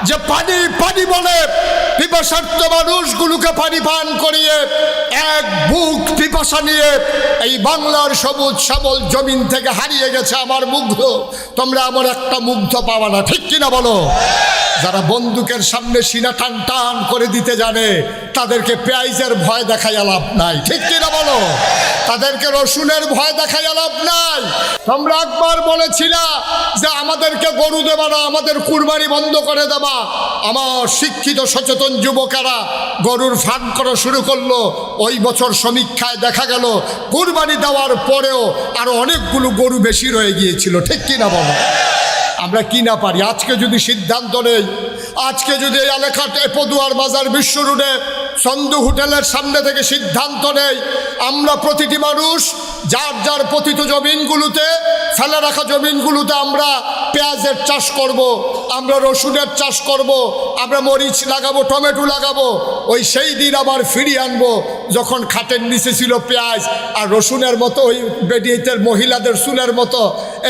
যে পানি পানি বলে পিপাসার্থ মানুষগুলোকে পানি পান করিয়ে এক বুক পিপাসা নিয়ে এই বাংলার সবুজ শ্যামল জমিন থেকে হারিয়ে গেছে আমার মুগ্ধ। তোমরা আমার একটা মুগ্ধ পাবা না, ঠিক কিনা বলো? যারা বন্দুকের সামনে সিনা টান টান করে দিতে জানে তাদেরকে পেঁয়াজের ভয় দেখাইয়া লাভ নাই, ঠিক কিনা বলো? তাদেরকে রসুনের ভয় দেখাইয়া লাভ নাই। তোমরা একবার বলেছিলা যে আমাদেরকে গরু দেবা না, আমাদের কুরবানি বন্ধ করে দেবা। আমার শিক্ষিত সচেতন যুবকেরা গরুর ফার্ম করা শুরু করলো। ওই বছর সমীক্ষায় দেখা গেল কুরবানি দেওয়ার পরেও আরো অনেকগুলো গরু বেশি রয়ে গিয়েছিল, ঠিক কিনা বলো? আমরা কি না পারি? আজকে যদি সিদ্ধান্ত নেই, আজকে যদি এই এলাকাতে পদুয়ার বাজার বিশ্ব রোডে চন্দু হোটেলের সামনে থেকে সিদ্ধান্ত নেই, আমরা প্রতিটি মানুষ যার যার পতিত জমিনগুলোতে, ফেলে রাখা জমিনগুলোতে আমরা পেঁয়াজের চাষ করব, আমরা রসুনের চাষ করব, আমরা মরিচ লাগাবো, টমেটো লাগাবো। ওই সেই দিন আবার ফিরিয়ে আনবো যখন খাটের নিচে ছিল পেঁয়াজ আর রসুনের মতো ওই বেডিয়েতের মহিলাদের চুলের মতো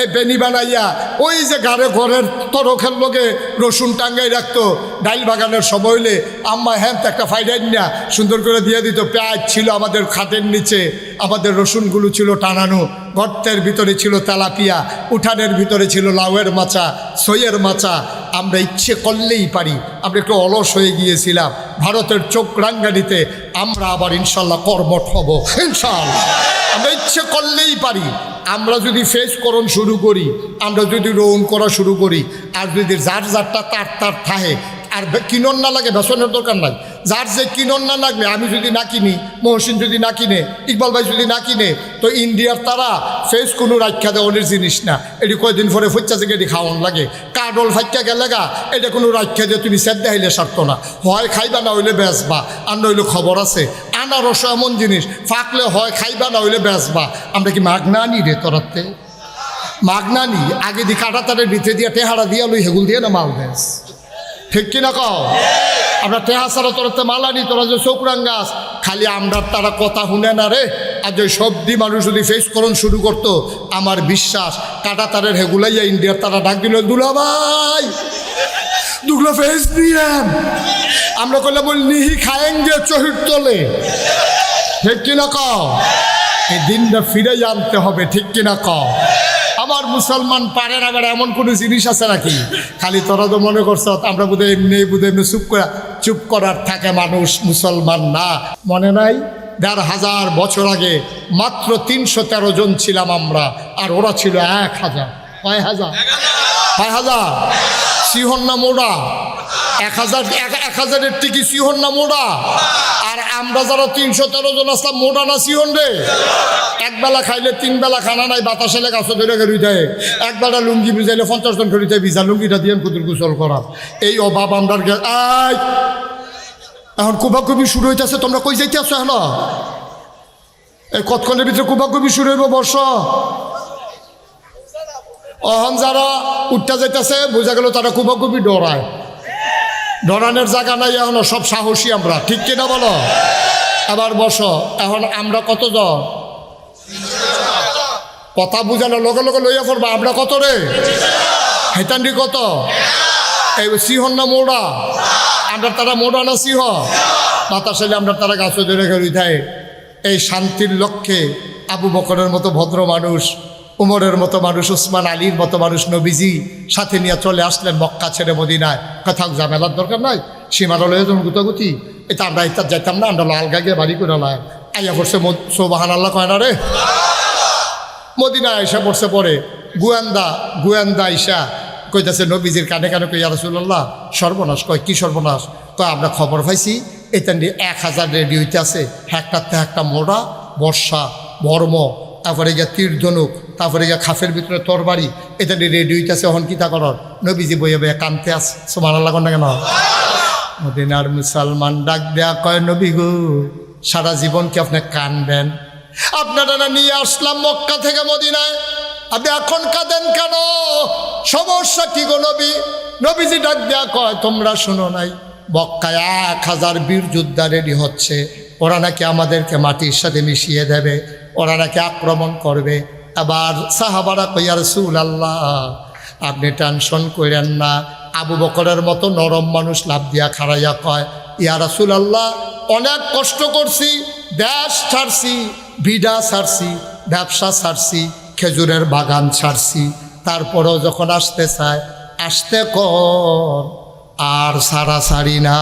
এই বেনি বানাইয়া ওই যে ঘরের তরখের লোকে রসুন টাঙ্গাই রাখতো। ডাইল বাগানের সময় হলে আম্মা হ্যাঁ একটা ফাইডাইন না সুন্দর করে দিয়ে দিত। পেঁয়াজ ছিল আমাদের খাটের নিচে, আমাদের রসুনগুলো ছিল টানানো, গর্তের ভিতরে ছিল তেলাপিয়া, উঠানের ভিতরে ছিল লাউয়ের মাচা, সইয়ের মাচা। আমরা ইচ্ছে করলেই পারি। আমরা একটু অলস হয়ে গিয়েছিলাম ভারতের চোখ রাঙ্গানিতে, আমরা আবার ইনশাল্লাহ কর্মঠ হব ইনশাল্লাহ। আমরা ইচ্ছে করলেই পারি। আমরা যদি ফেস করণ শুরু করি, আমরা যদি রোন করা শুরু করি, আর যদি যার যারটা তার তার থাহে, আর কিনন না লাগে বেসনের দরকার নাই। যার যে কিনন না লাগবে, আমি যদি না কিনি, মহসিন যদি না কিনে, ইকবাল ভাই যদি না কিনে, তো ইন্ডিয়ার তারা ফেস কোনো রাখা দেওয়ানের জিনিস না। এটি কয়েকদিন পরে ফচ্চা থেকে এটি খাওয়ান লাগে। কাডল ফাইকা গেলে গা এটা কোনো রাখা দিয়ে তুমি সেদ্ধ হইলে সারত না। হয় খাইবা না হইলে বেচবা, আর নইলে খবর আছে। আনারস এমন জিনিস ফাঁকলে হয় খাইবা না হইলে বেচবা। আমরা কি মাগনা আনি রে তোরাতে? মাগনা নি আগে দি কাটা তারের ভিতরে দিয়ে টেহারা দিয়া লই হেগুল দিয়ে না মাল বেচ, ঠিক কিনা কও? আমরা টেহা ছাড়া তোরাতে মাল আনি, তোরা যে চৌকরাঙ্গাস খালি আমরা তারা কথা শুনে না রে। আর যে সবদি মানুষ যদি ফেস করণ শুরু করতো, আমার বিশ্বাস কাটা তারের হেগুলাইয়া ইন্ডিয়ার তারা ডাক দিল, দুলা ভাই দুগুলো ফেস দিয়েন। আমরা কইলে বলি নিহি খায়েঙ্গে চহির তোলে, ঠিক কিনা কও? এই দিনটা ফিরে আনতে হবে, ঠিক কিনা কও? আমার মুসলমান পারে না বেড়া এমন কোনো জিনিস আছে নাকি? খালি তোরা তো মনে করছ আমরা বোধ এমনি চুপ করার থাকে মানুষ, মুসলমান না। মনে নাই ১,৫০০ বছর আগে মাত্র ৩১৩ জন ছিলাম আমরা, আর ওরা ছিল ১,০০০। কয় হাজার? ৬,০০০। সিহন না মোড়া ১,০০০-১,০০০-এর টিকি সিহন না মোড়া। আর আমরা যারা ৩১৩ জন আসলাম মোড়া না সিহন রে? একবেলা খাইলে 3 বেলা খানা নাই, বাতাসে গাছ ধরে গেড়ি দেয়। একবেলা লুঙ্গি ভিজাইলে 50 জন করিতে ভিজা লুঙ্গিটা দিয়ে কুতুর কুচল করা। এই অভাব আমরা এখন কুবাকুবি শুরু হইতেছে। তোমরা কই যাইতে আসো? এখন এই কতক্ষণের ভিতরে কুবাকুবি শুরু হইব বর্ষ। অহন যারা উঠতে যাইতেছে বোঝা গেল তারা কুবাকুবি ডরায়। ডরানোর জায়গা নাই এখন, সব সাহসী আমরা, ঠিক কিনা বলো? আবার বসো। এখন আমরা কতজন? কথা বুঝানোর লগে লগে লইয়া পড়বা আমরা কত রে হেতান্ডি কত এই সিহন না মোড়া আমরা তারা মোড়া না সিহ বাতাসালে আমরা তারা গাছ ধরে গেড়ি দেয় এই শান্তির লক্ষ্যে আবু বকরের মতো ভদ্র মানুষ উমরের মতো মানুষ উসমান আলীর মতো মানুষ নবীজি সাথে নিয়ে চলে আসলেন মক্কা ছেড়ে মদিনায় কোথাও ঝামেলার দরকার নাই সীমার লয়ে যখন গুতাগুতি এটা আমরা ইত্যাদ যাইতাম না আমরা লাল গাগে বাড়ি করে লায় আইয়া পড়ছে সোবাহান আল্লাহ কয় না রে মদিনায় আইসা পড়ছে পরে গুয়েন্দা আইসা কইতাছে নবীজির কানে কানে কই ইয়া রাসূলুল্লাহ সর্বনাশ কয় কি সর্বনাশ কয় আমরা খবর পাইছি এটা 1000 রেডি হইতে আছে একটাতে একটা মোড়া বর্ষা বর্ম তারপরে গিয়া তীর ধনুক তারপরে গিয়া খাফের ভিতরে তরবারি এটা রেডি হইতেছে হন কিতা করার নবীজি বইয়ে বইয়ে কানতে আছে সুবহানাল্লাহ কোন না কেন মদিনার মুসলমান ডাক দেয়া কয় নবী গো সারা জীবন কি আপনি কানবেন আপনারা নিয়ে আসলাম মক্কা থেকে মদিনায় আপনি এখন কাঁদেন কেন সমস্যা কি গো নবী নবীজি ডাক দেয়া কয় তোমরা শুনো নাই মক্কায় 1000 বীর যোদ্ধা রেডি হচ্ছে ওরা নাকি আমাদেরকে মাটির সাথে মিশিয়ে দেবে ওরা নাকি আক্রমণ করবে আবার সাহাবারা কই ইয়া রাসূলুল্লাহ আপনি টেনশন করেন না আবু বকরের মতো নরম মানুষ লাভ দিয়া খাড়াইয়া কয় ইয়া রাসূলুল্লাহ অনেক কষ্ট করছি দেশ ছাড়ছি বিডা ছাড়ছি ব্যবসা ছাড়ছি খেজুরের বাগান ছাড়ছি তারপরেও যখন আসতে চায় আসতে কর আর সারাসারি না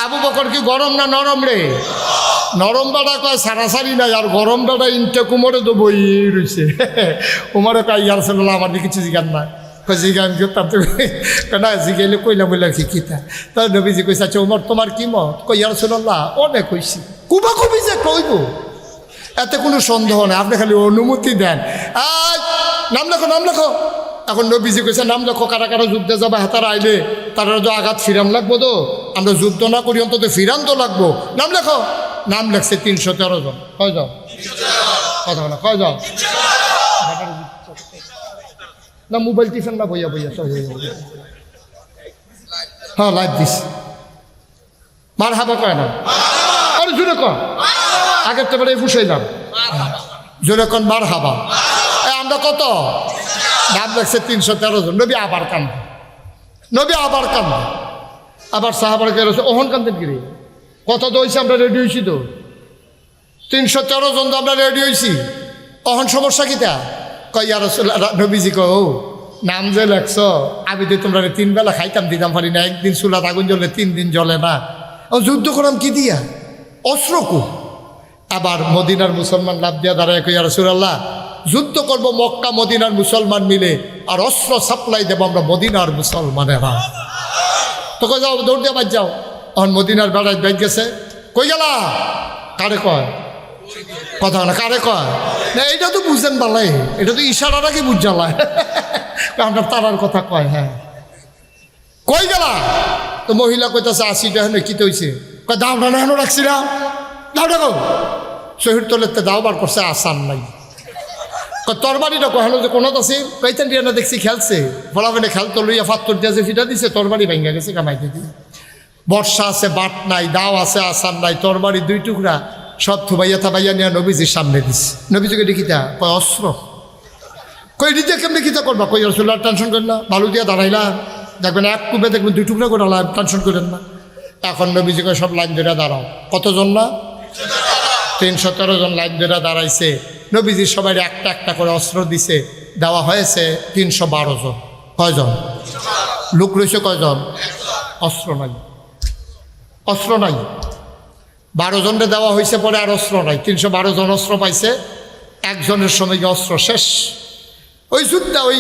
আবু বকর কি গরম না নরম রে নরম বেড়া কয় সারাসারি নাই আর গরম বেড়া ইনটা কুমরে তো বই রয়েছে উমারে কয় ইয়া রাসূলুল্লাহ আমার কিছু জিজ্ঞান না জিজ্ঞান করতাম তো না জিজ্ঞাইলে কইলাম বললাম কি কিতা তাই নবীজি কইছে আচ্ছা উমর তোমার কি মত কই ইয়া রাসূলুল্লাহ অনেক কইছি কুবাকুবি যে কইব এতে কোনো সন্দেহ নেই আপনি খালি অনুমতি দেন নাম লেখো এখন নবীজি কইছে নাম লেখো কারা কারা যুদ্ধে যাবে হাতার আইলে তারা তো আঘাত ফিরান লাগবো তো আমরা যুদ্ধ না করি অন্তত ফিরান তো লাগবো নাম লেখো নাম লেখছে 313 জন কয় যাও কথা না কয় যাও না মোবাইল টিফেন না বইয়া হ্যাঁ লাইভ দিস মার হাবা কয় না আরে জোরে কয় আগের তো বেড়ে ফুসাইলাম জোরে কন মার হাবা আমরা কত নাম লেখছে 313 জন নবী আবার কান্দে আবার সাহাবার গেছে ওহন কান্দেন কিরে কত তো হয়েছে আমরা রেডি হয়েছি তো 313 জন তো আমরা রেডি হয়েছি অহন সমস্যা কিতা কয় ইয়া রাসূলুল্লাহ নবীজি কয় ও নাম যে লেখছ আমি তো তোমরা 3 বেলা খাইতাম দিতাম পারি না একদিন চুলাত আগুন জ্বলে 3 দিন জ্বলে না যুদ্ধ করলাম কি দিয়া অস্ত্র কো আবার মদিনার মুসলমান লাভ দিয়া দাঁড়ায় কই ইয়া রাসূলুল্লাহ যুদ্ধ করবো মক্কা মদিনার মুসলমান মিলে আর অস্ত্র সাপ্লাই দেবো আমরা মদিনার মুসলমানেরা তো কই যাও দৌড় দিয়ে বাজ যাও এখন মদিনার বেড়ায় ব্যাগ গেছে কই গেলা কারে কয় কথা না কারে কয় না এইটা তো বুঝেন বালাই এটা তো ইশারাটা কি বুঝালায় আমরা তারার কথা কয় হ্যাঁ কই গেলা তো মহিলা কইতাছে 80 টাকা কি তো হয়েছে কয় দাও না এখনো রাখছি না দাও দেখো শহীদ তোলেতে দাও বার করছে আসান নাই তরবারিটা কহানো যে কোনো আছে কইতেন রিয়ানা দেখছি খেলছে বলাবেনে খেলতো লইয়া ফাত্তর দিয়া যে ফিটা দিছে তরবারি ভাঙ্গা গেছে কামাইতে দিয়ে বর্ষা আছে বাট নাই দাও আছে আসান নাই তরবারি 2 টুকরা সব থুবাইয়া থাবাইয়া নিয়ে নবীজির সামনে দিছে নবীজিকে দেখিতা কয় অস্ত্র কই দিতে কেমনি কিতা করবা কই রাসূলুল্লাহ টেনশন করেন না ভালো দিয়া দাঁড়াইলা দেখবেন এক কুবে দেখবেন 2 টুকরা করে টেনশন করেন না এখন নবীজিকে সব লাইন ধরে দাঁড়াও কতজন না 313 জন লাইন ধরে দাঁড়াইছে নবীজি সবাই একটা একটা করে অস্ত্র দিছে দেওয়া হয়েছে 312 জন কয়জন লোক রয়েছে কয়জন অস্ত্র নাই 12 জনরে দেওয়া হয়েছে পরে আর অস্ত্র নাই 312 জন অস্ত্র পাইছে একজনের সময় অস্ত্র শেষ ওই যুদ্ধ ওই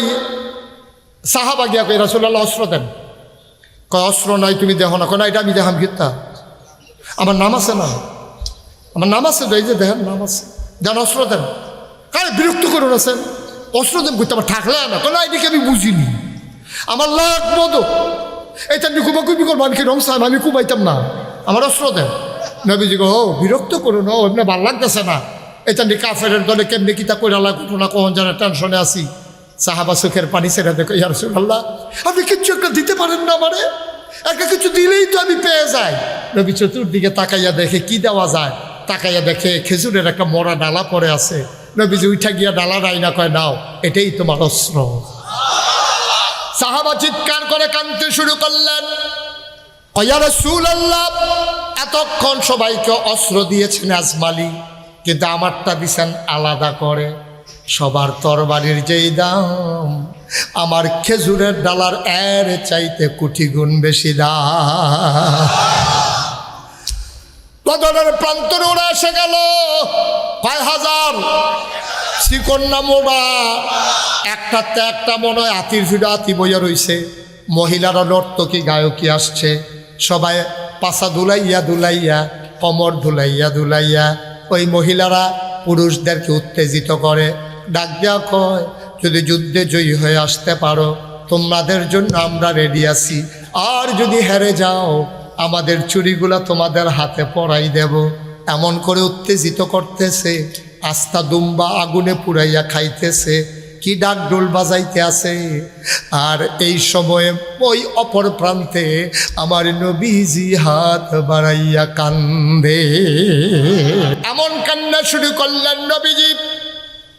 সাহাবা গিয়া কই রাসূলুল্লাহ অস্ত্র দেন কয় অস্ত্র নাই তুমি দেখো না কোন এটা আমি দেখাম গীতা আমার নাম আছে না আমার নাম আছে এই যে দেখেন নাম আছে দেন অস্ত্র দেন কারে বিরক্ত করে আছেন অস্ত্র দেন করতে আমার ঠাকলে না কোনো এদিকে আমি বুঝিনি আমার লাগবো তো এটা আমি কুবাকুবি করবো আমি কি রং সাহেব আমি কুবাইতাম না আমার অস্ত্র দেন নবীজি গো বিরক্ত করো না এমনি ভাল লাগতেছে না এটা নি কাফের দলে কেমনি কিতা কইরা লাগতো না কখন যেন টেনশনে আসি সাহাবা চোখের পানি ছেড়ে দেখো ইয়া রাসূলুল্লাহ আপনি কিচ্ছু একটা দিতে পারেন না আমারে একটা কিছু দিলেই তো আমি পেয়ে যাই নবী চতুর্দিকে তাকাইয়া দেখে কি দেওয়া যায় তাকাইয়া দেখে খেজুরের একটা মরা ডালা পড়ে আছে নবীজি উঠা গিয়া ডালা রাইনা কয় নাও, এটাই তোমার অস্ত্র। সাহাবা চিৎকার করে কাঁদতে শুরু করলেন, ইয়া রাসূলুল্লাহ, এতক্ষণ সবাইকে অস্ত্র দিয়েছেন আজমালি, কিন্তু আমারটা দিছেন আলাদা করে। সবার তরবারির যেই দাম, আমার খেজুরের ডালার এর চাইতে কোটি গুণ বেশি দাম। বদরের প্রান্তরে ওরা এসে গেল, কয় হাজার শিকন্যা মোড়া, একটাতে একটা মনে হয় হাতির ফিডা হাতি বইয়া রইছে। মহিলারা নর্তকী গায়কী আসছে, সবাই পাছা দুলাইয়া দুলাইয়া, কমর ধুলাইয়া ধুলাইয়া ওই মহিলারা পুরুষদেরকে উত্তেজিত করে। ডাক দেওয়া কয়, যদি যুদ্ধে জয়ী হয়ে আসতে পারো তোমাদের জন্য আমরা রেডি আছি, আর যদি হেরে যাও আমাদের চুরিগুলা তোমাদের হাতে পরাই দেব। এমন করে উত্তেজিত করতেছে, আস্তা দুম্বা আগুনে পুড়াইয়া খাইতেছে, কি ডাক ডোল বাজাইতে আছে। আর এই সময়ে ওই অপর প্রান্তে আমার নবীজি হাত বাড়াইয়া কান্দে। এমন কান্না শুরু করলেন নবীজি,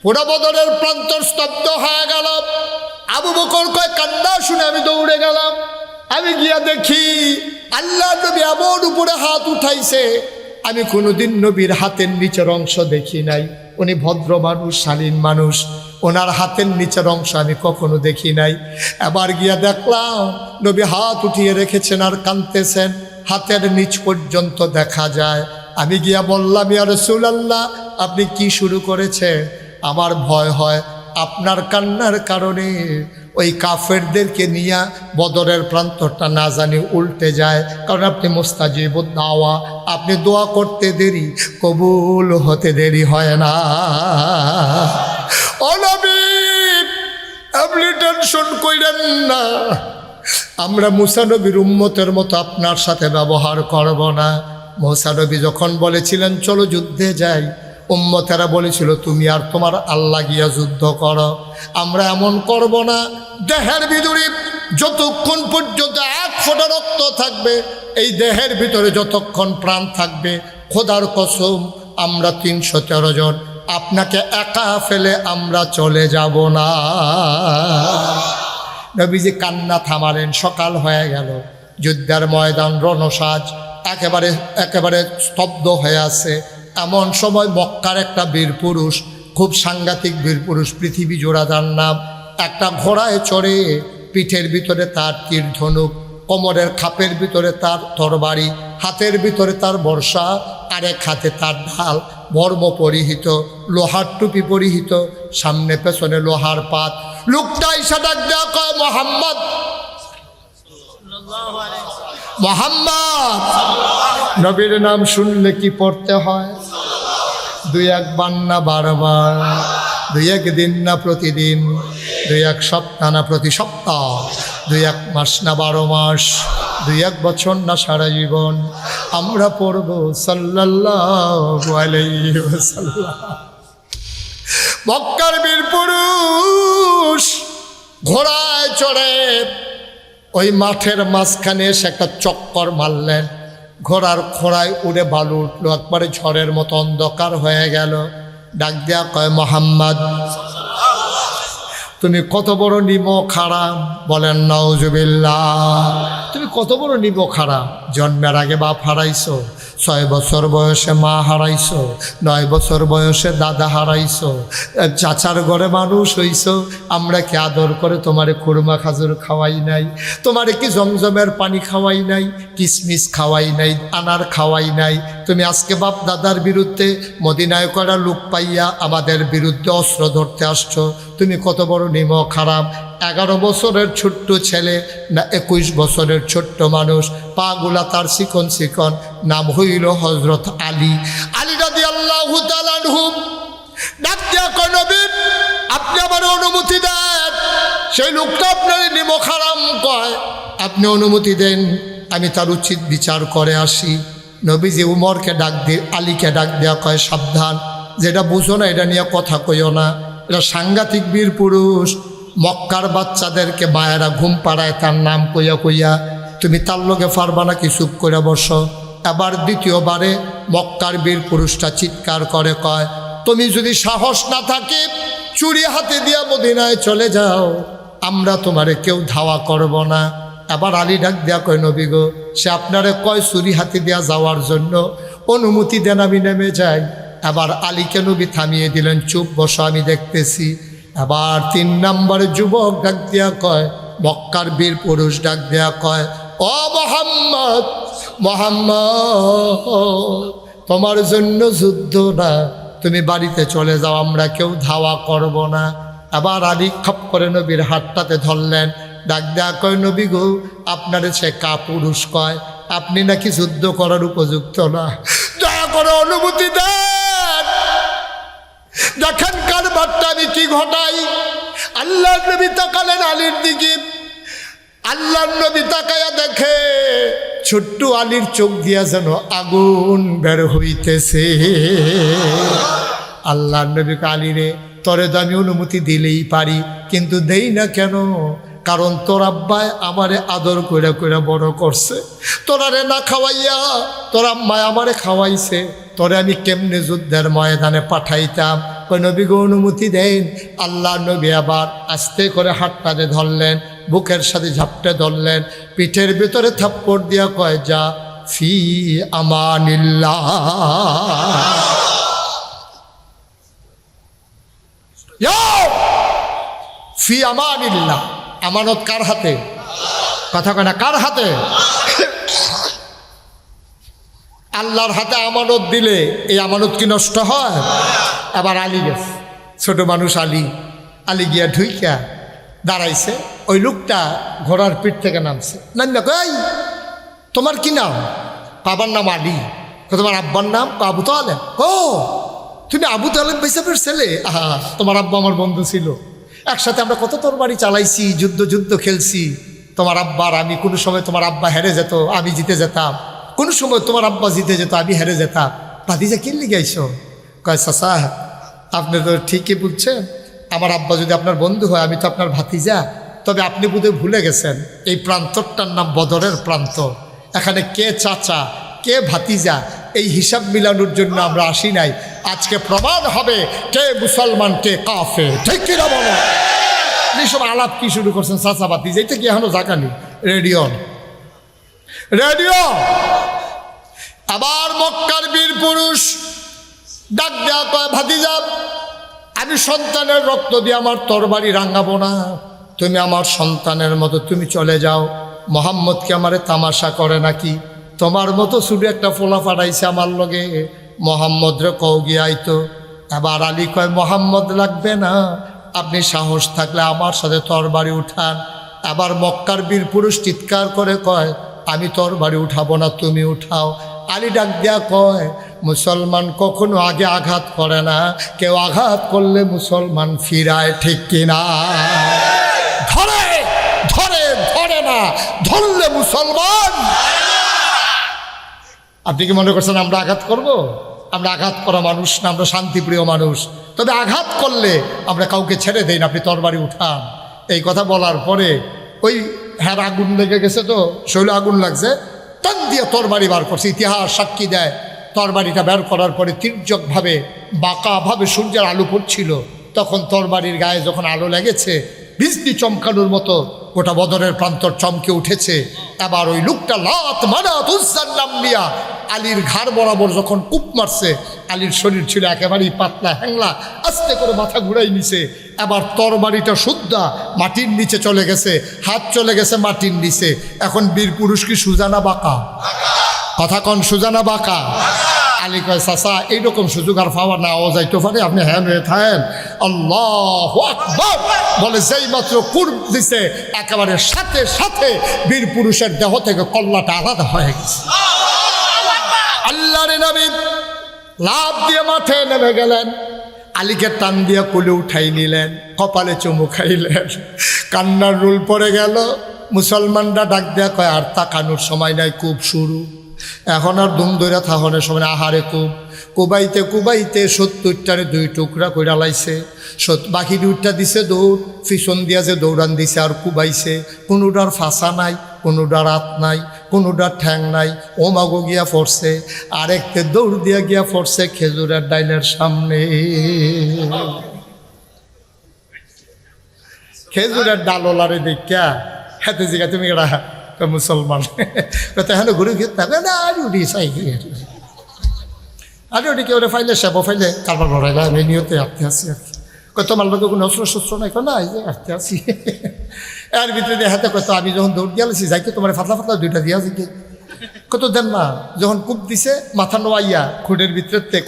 পুরো বদরের প্রান্তর স্তব্ধ হয়ে গেল। আবু বকর কয়, কান্না শুনে আমি দৌড়ে গেলাম। আমি গিয়া দেখি আল্লাহ নবী এমন উপরে হাত উঠাইছে, আমি কোনোদিন নবীর হাতের নিচের অংশ দেখি নাই। উনি ভদ্র মানুষ, শালীন মানুষ, ওনার হাতের নিচের অংশ আমি কখনো দেখি নাই। এবার গিয়া দেখলাম নবী হাত উঠিয়ে রেখেছেন আর কাঁদতেছেন, হাতের নিচ পর্যন্ত দেখা যায়। আমি গিয়া বললাম, ইয়া রাসূলুল্লাহ, আপনি কি শুরু করেছেন? আমার ভয় হয় আপনার কান্নার কারণে ওই কাফেরদেরকে নিয়ে বদরের প্রান্তরটা না জানি উল্টে যায়, কারণ আপনি মুস্তাজিবুদ দাওয়া, আপনি দোয়া করতে দেরি, কবুল হতে দেরি হয় না। ও নবী, আপনি টেনশন কইরেন না, আমরা মুসা নবীর উম্মতের মতো আপনার সাথে ব্যবহার করব না। মুসা নবী যখন বলেছিলেন চলো যুদ্ধে যাই, উম্মতেরা বলেছিল তুমি আর তোমার আল্লাহ গিয়া যুদ্ধ করো। আমরা এমন করব না, দেহের ভিতরে যতক্ষণ পর্যন্ত এক ফোঁটা রক্ত থাকবে, এই দেহের ভিতরে যতক্ষণ প্রাণ থাকবে, খোদার কসম আমরা 313 জন আপনাকে একা ফেলে আমরা চলে যাব না। নবীজি কান্না থামালেন। সকাল হয়ে গেল, যুদ্ধের ময়দান রণসাজ একেবারে স্তব্ধ হয়ে আছে। এমন সময় মক্কার একটা বীর পুরুষ, খুব সাংঘাতিক বীর পুরুষ, পৃথিবী জোড়া যার নাম, একটা ঘোড়ায় চড়ে, পিঠের ভিতরে তার তীর ধনুক, কোমরের খাপের ভিতরে তার তরবারি, হাতের ভিতরে তার বর্ষা, আরেক হাতে তার ঢাল, বর্ম পরিহিত, লোহার টুপি পরিহিত, সামনে পেছনে লোহার পাত। লোকটা ইসা ডাক দেয়া কয়, মোহাম্মদ, মোহাম্মদ। নবীর নাম শুনলে কি পড়তে হয়? 2-1 বার না বারবার, 2-1 দিন না প্রতিদিন, 2-1 সপ্তাহ না প্রতি সপ্তাহ, 2-1 মাস না 12 মাস, 2-1 বছর না সারা জীবন আমরা পড়ব সাল্লাল্লাহু আলাইহি ওয়াসাল্লাম। মক্কার বীর পুরুষ ঘোড়ায় চড়ে ওই মাঠের মাঝখানে এসে একটা চক্কর মারলেন। ঘোড়ার খোড়ায় উড়ে বালু উঠলো, একবারে ঝড়ের মতো অন্ধকার হয়ে গেল। ডাক দেয়া কয়, মোহাম্মদ, তুমি কত বড় নিমক হারাম। বলেন নাউজুবিল্লাহ। তুমি কত বড় নিমক হারাম। জন্মের আগে বাপ হারাইছো, 6 বছর বয়সে মা হারাইছো, 9 বছর বয়সে দাদা হারাইছো, চাচার ঘরে মানুষ হইছো। আমরা কি আদর করে তোমারে খুরমা খাজুর খাওয়াই নাই? তোমারে কি জমজমের পানি খাওয়াই নাই? কিসমিস খাওয়াই নাই? আনার খাওয়াই নাই? তুমি আজকে বাপ দাদার বিরুদ্ধে মদিনায় করা লোক পাইয়া আমাদের বিরুদ্ধে অস্ত্র ধরতে আসছো। তুমি কত বড় নিমক হারাম। 11 বছরের ছোট্ট ছেলে না 21 বছরের ছোট্ট মানুষ, পাগুলা তার চিকন চিকন, নাম হইল হজরত আলী। আলী রাদিয়াল্লাহু তাআলা আনহু ডাক দিয়া কয়, নবী আপনি আমার অনুমতি দেন। সেই লোকটা আপনার নিমক হারাম কয়, আপনি অনুমতি দেন, আমি তার উচিত বিচার করে আসি। নবীজি উমরকে ডাক দিয়ে আলীকে ডাক দেওয়া কয়, সাবধান, যেটা বুঝো না এটা নিয়ে কথা কইও না। এটা সাংঘাতিক বীর পুরুষ, মক্কার বাচ্চাদেরকে মায়েরা ঘুম পাড়ায় তার নাম কইয়া কইয়া। তুমি তার লগে পারবা না কি? চুপ করে বসো। এবার দ্বিতীয়বারে মক্কার বীর পুরুষটা চিৎকার করে কয়, তুমি যদি সাহস না থাকে চুরি হাতে দিয়া মদিনায় চলে যাও, আমরা তোমারে কেউ ধাওয়া করব না। আবার আলী ডাক দেয়া কয়, নবী গো, সে আপনারে কয় চুরি হাতে দেয়া যাওয়ার জন্য, অনুমতি দেন আমি নেমে যাই। আবার আলীকে নবী থামিয়ে দিলেন, চুপ বসো, আমি দেখতেছি। আবার 3 নম্বরে যুবক ডাক দেয়া কয়, মক্কার বীর পুরুষ ডাক দেয়া কয়, ও মোহাম্মদ, মোহাম্মদ, তোমার জন্য যুদ্ধ না, তুমি বাড়িতে চলে যাও, আমরা কেউ ধাওয়া করব না। আবার আলী খপ করে নবীর হাতটাতে ধরলেন, ডাক দেয়া কয়, নবী গো, আপনার সে কাপুরুষ কয়, আপনি নাকি যুদ্ধ করার উপযুক্ত না, দয়া করে অনুমতি দেন। দেখেন কারবারটা আমি কি ঘটাই। আল্লাহ নবী তাকালেন আলীর দিকে, আল্লাহ নবী তাকায়া দেখে ছোট্ট আলীর চোখ দিয়া যেন আগুন বের হইতেছে। আল্লাহ নবী আলী রে, তরে তো আমি অনুমতি দিলেই পারি, কিন্তু দেই না কেন? কারণ তোর আব্বায় আমারে আদর কইরা কইরা বড় করছে, তোরারে না খাওয়াইয়া তোর আম্মায় আমারে খাওয়াইছে, তোরে আমি কেমনে যুদ্ধের ময়দানে পাঠাইতাম? কই নবী গো, অনুমতি দেন। আল্লাহ নবী আবার আস্তে করে হাতটাতে ধরলেন, বুকের সাথে ঝাপটে ধরলেন, পিঠের ভিতরে থাপ্পড় দিয়া কয়, যা ফি আমানিল্লাহ, ফি আমানিল্লাহ। আমানত কার হাতে? কথা কয় না, কার হাতে? আল্লাহর হাতে আমানত দিলে এই আমানত কি নষ্ট হয়? আবার আলী গেছে, ছোট মানুষ আলী, আলী গিয়া ঢুইকা দাঁড়াইছে। ওই লোকটা ঘোড়ার পিঠ থেকে নামছে, নামলে কই, তোমার কি নাম? বাবার নাম আলী। তোমার আব্বার নাম? আবু তালেব। ও, তুমি আবু তালেব হিসাবের ছেলে? আহা, তোমার আব্বা আমার বন্ধু ছিল, একসাথে আমরা কত তরবারি চালাইছি, যুদ্ধ খেলছি। তোমার আব্বার আমি, কোনো সময় তোমার আব্বা হেরে যেত, আমি জিতে যেতাম, কোনো সময় তোমার আব্বা জিতে যেত, আমি হেরে যেতাম। ভাতিজা কি লিগে আইছো? কয়, চাচা আপনি তো ঠিকই বলছেন, আমার আব্বা যদি আপনার বন্ধু হয়, আমি তো আপনার ভাতিজা। তবে আপনি বোধহয় ভুলে গেছেন, এই প্রান্তরটার নাম বদরের প্রান্তর। এখানে কে চাচা কে ভাতিজা এই হিসাব মিলানোর জন্য আমরা আসি নাই। আজকে প্রমাণ হবে কে মুসলমান কে কাফের, ঠিক কিনা বলো? এইসব আলাপ কি শুরু করছেন চাচা ভাতিজা? এটা কি এখনো জাগানি? Radio radio. আবার মক্কার বীর পুরুষ ডাক দেয়া কয়, ভাতিজা, আমি সন্তানের রক্ত দিয়ে আমার তরবারি রাঙাবো না, তুমি আমার সন্তানের মতো তুমি চলে যাও। মোহাম্মদকে আমারে তামাশা করে নাকি? তোমার মতো শুধু একটা ফোলা ফাটাইছে আমার লগে, মোহাম্মদ রে কও গিয়ে আইতো। আবার আলী কয়, মোহাম্মদ লাগবে না, আপনি সাহস থাকলে আমার সাথে তরবারি উঠান। আবার মক্কার বীর পুরুষ চিৎকার করে কয়, আমি তরবারি উঠাবো না, তুমি উঠাও। আলী ডাক দেয়া কয়, মুসলমান কখনো আগে আঘাত করে না, কেউ আঘাত করলে মুসলমান ফিরায়, ঠিক কিনা? ধরে ধরে ধরে না, ধরলে মুসলমান। আপনি কি মনে করছেন আমরা আঘাত করব? আমরা আঘাত করা মানুষ না, আমরা শান্তিপ্রিয় মানুষ। তবে আঘাত করলে আমরা কাউকে ছেড়ে দেই না, আপনি তরবারি উঠান। এই কথা বলার পরে ওই হ্যাঁ আগুন লেগে গেছে, তো শৈল আগুন লাগছে, টান দিয়ে তরবারি বার করছে। ইতিহাস সাক্ষী দেয়, তরবারিটা বের করার পরে তির্যকভাবে বাঁকাভাবে সূর্যের আলো পড়ছিল, তখন তরবারির গায়ে যখন আলো লেগেছে, বিজলি চমকানোর মতো গোটা বদরের প্রান্তর চমকে উঠেছে। এবার ওই লোকটা লাত মানাত উজ্জার নাম নিয়া আলীর ঘাড় বরাবর যখন কূপ মারছে, আলীর শরীর ছিল একেবারেই পাতলা হ্যাংলা, আস্তে করে মাথা ঘুরাই নিছে। এবার তরবারিটা শুদ্ধা মাটির নিচে চলে গেছে, হাত চলে গেছে মাটির নিচে। এখন বীর পুরুষ কি সুজানা বাঁকা? কথা কন, সুজানা বাঁকা? আলী কয়, চাচা এইরকম সুযোগ আর পাওয়া না যাইতে পারে, আপনি হ্যাঁ হয়ে থাকেন। আল্লাহু আকবার বলে যেই মাত্র কুর্ব দিছে, একেবারে সাথে সাথে বীর পুরুষের দেহ থেকে কল্লাটা আলাদা হয়ে গেছে। আল্লাহর নবী লাফ দিয়ে মাঠে নেমে গেলেন, আলীকে টান দিয়ে কোলে উঠাই নিলেন, কপালে চুমু খাইলেন, কান্নার রোল পড়ে গেল। মুসলমানরা ডাক দেয়া কয়, আর তাকানোর সময় নাই, খুব শুরু, এখন আর দুম দইরা থাহনের সময়। আহারে খুব কুবাইতে কুবাইতে 70টারে 2 টুকরা কইরা লাইছে, বাকি 2টা দিছে দৌড়, পিছন দিয়া যে দৌড়ান দিছে আর কুবাইছে, কোনোটার ফাঁসা নাই, কোনোটার রাত নাই, কোনোটা ঠ্যাং নাই, ও মাগো গিয়া পড়ছে, আরেকতে দৌড় দিয়া গিয়া পড়ছে খেজুরের ডাইলের সামনে। খেজুরের ডালওয়ালারে দেখা হাতে জিগা তুমি এরা মুসলমান কথা হ্যাঁ ঘুরে গিয়ে থাকবে না, আর উঠি চাই আর ওটি কেউ ফাইলে সেব ফাইলে কারবার ভরাইলা আমি নিয়তে আটতে আসি আর কি। কত তোমার লোকে কোনো অস্ত্র শস্ত্র নাই, না এই যে আটতে আসি। এর ভিতরে দিয়ে হাতে কত আমি যখন দৌড় দিয়ালেছি যাইতে তোমার ফাতলা ফাতলা দুইটা দিয়া যে কত দেন না, যখন কূপ দিছে মাথা নোয়াইয়া খুঁড়ের ভিতরে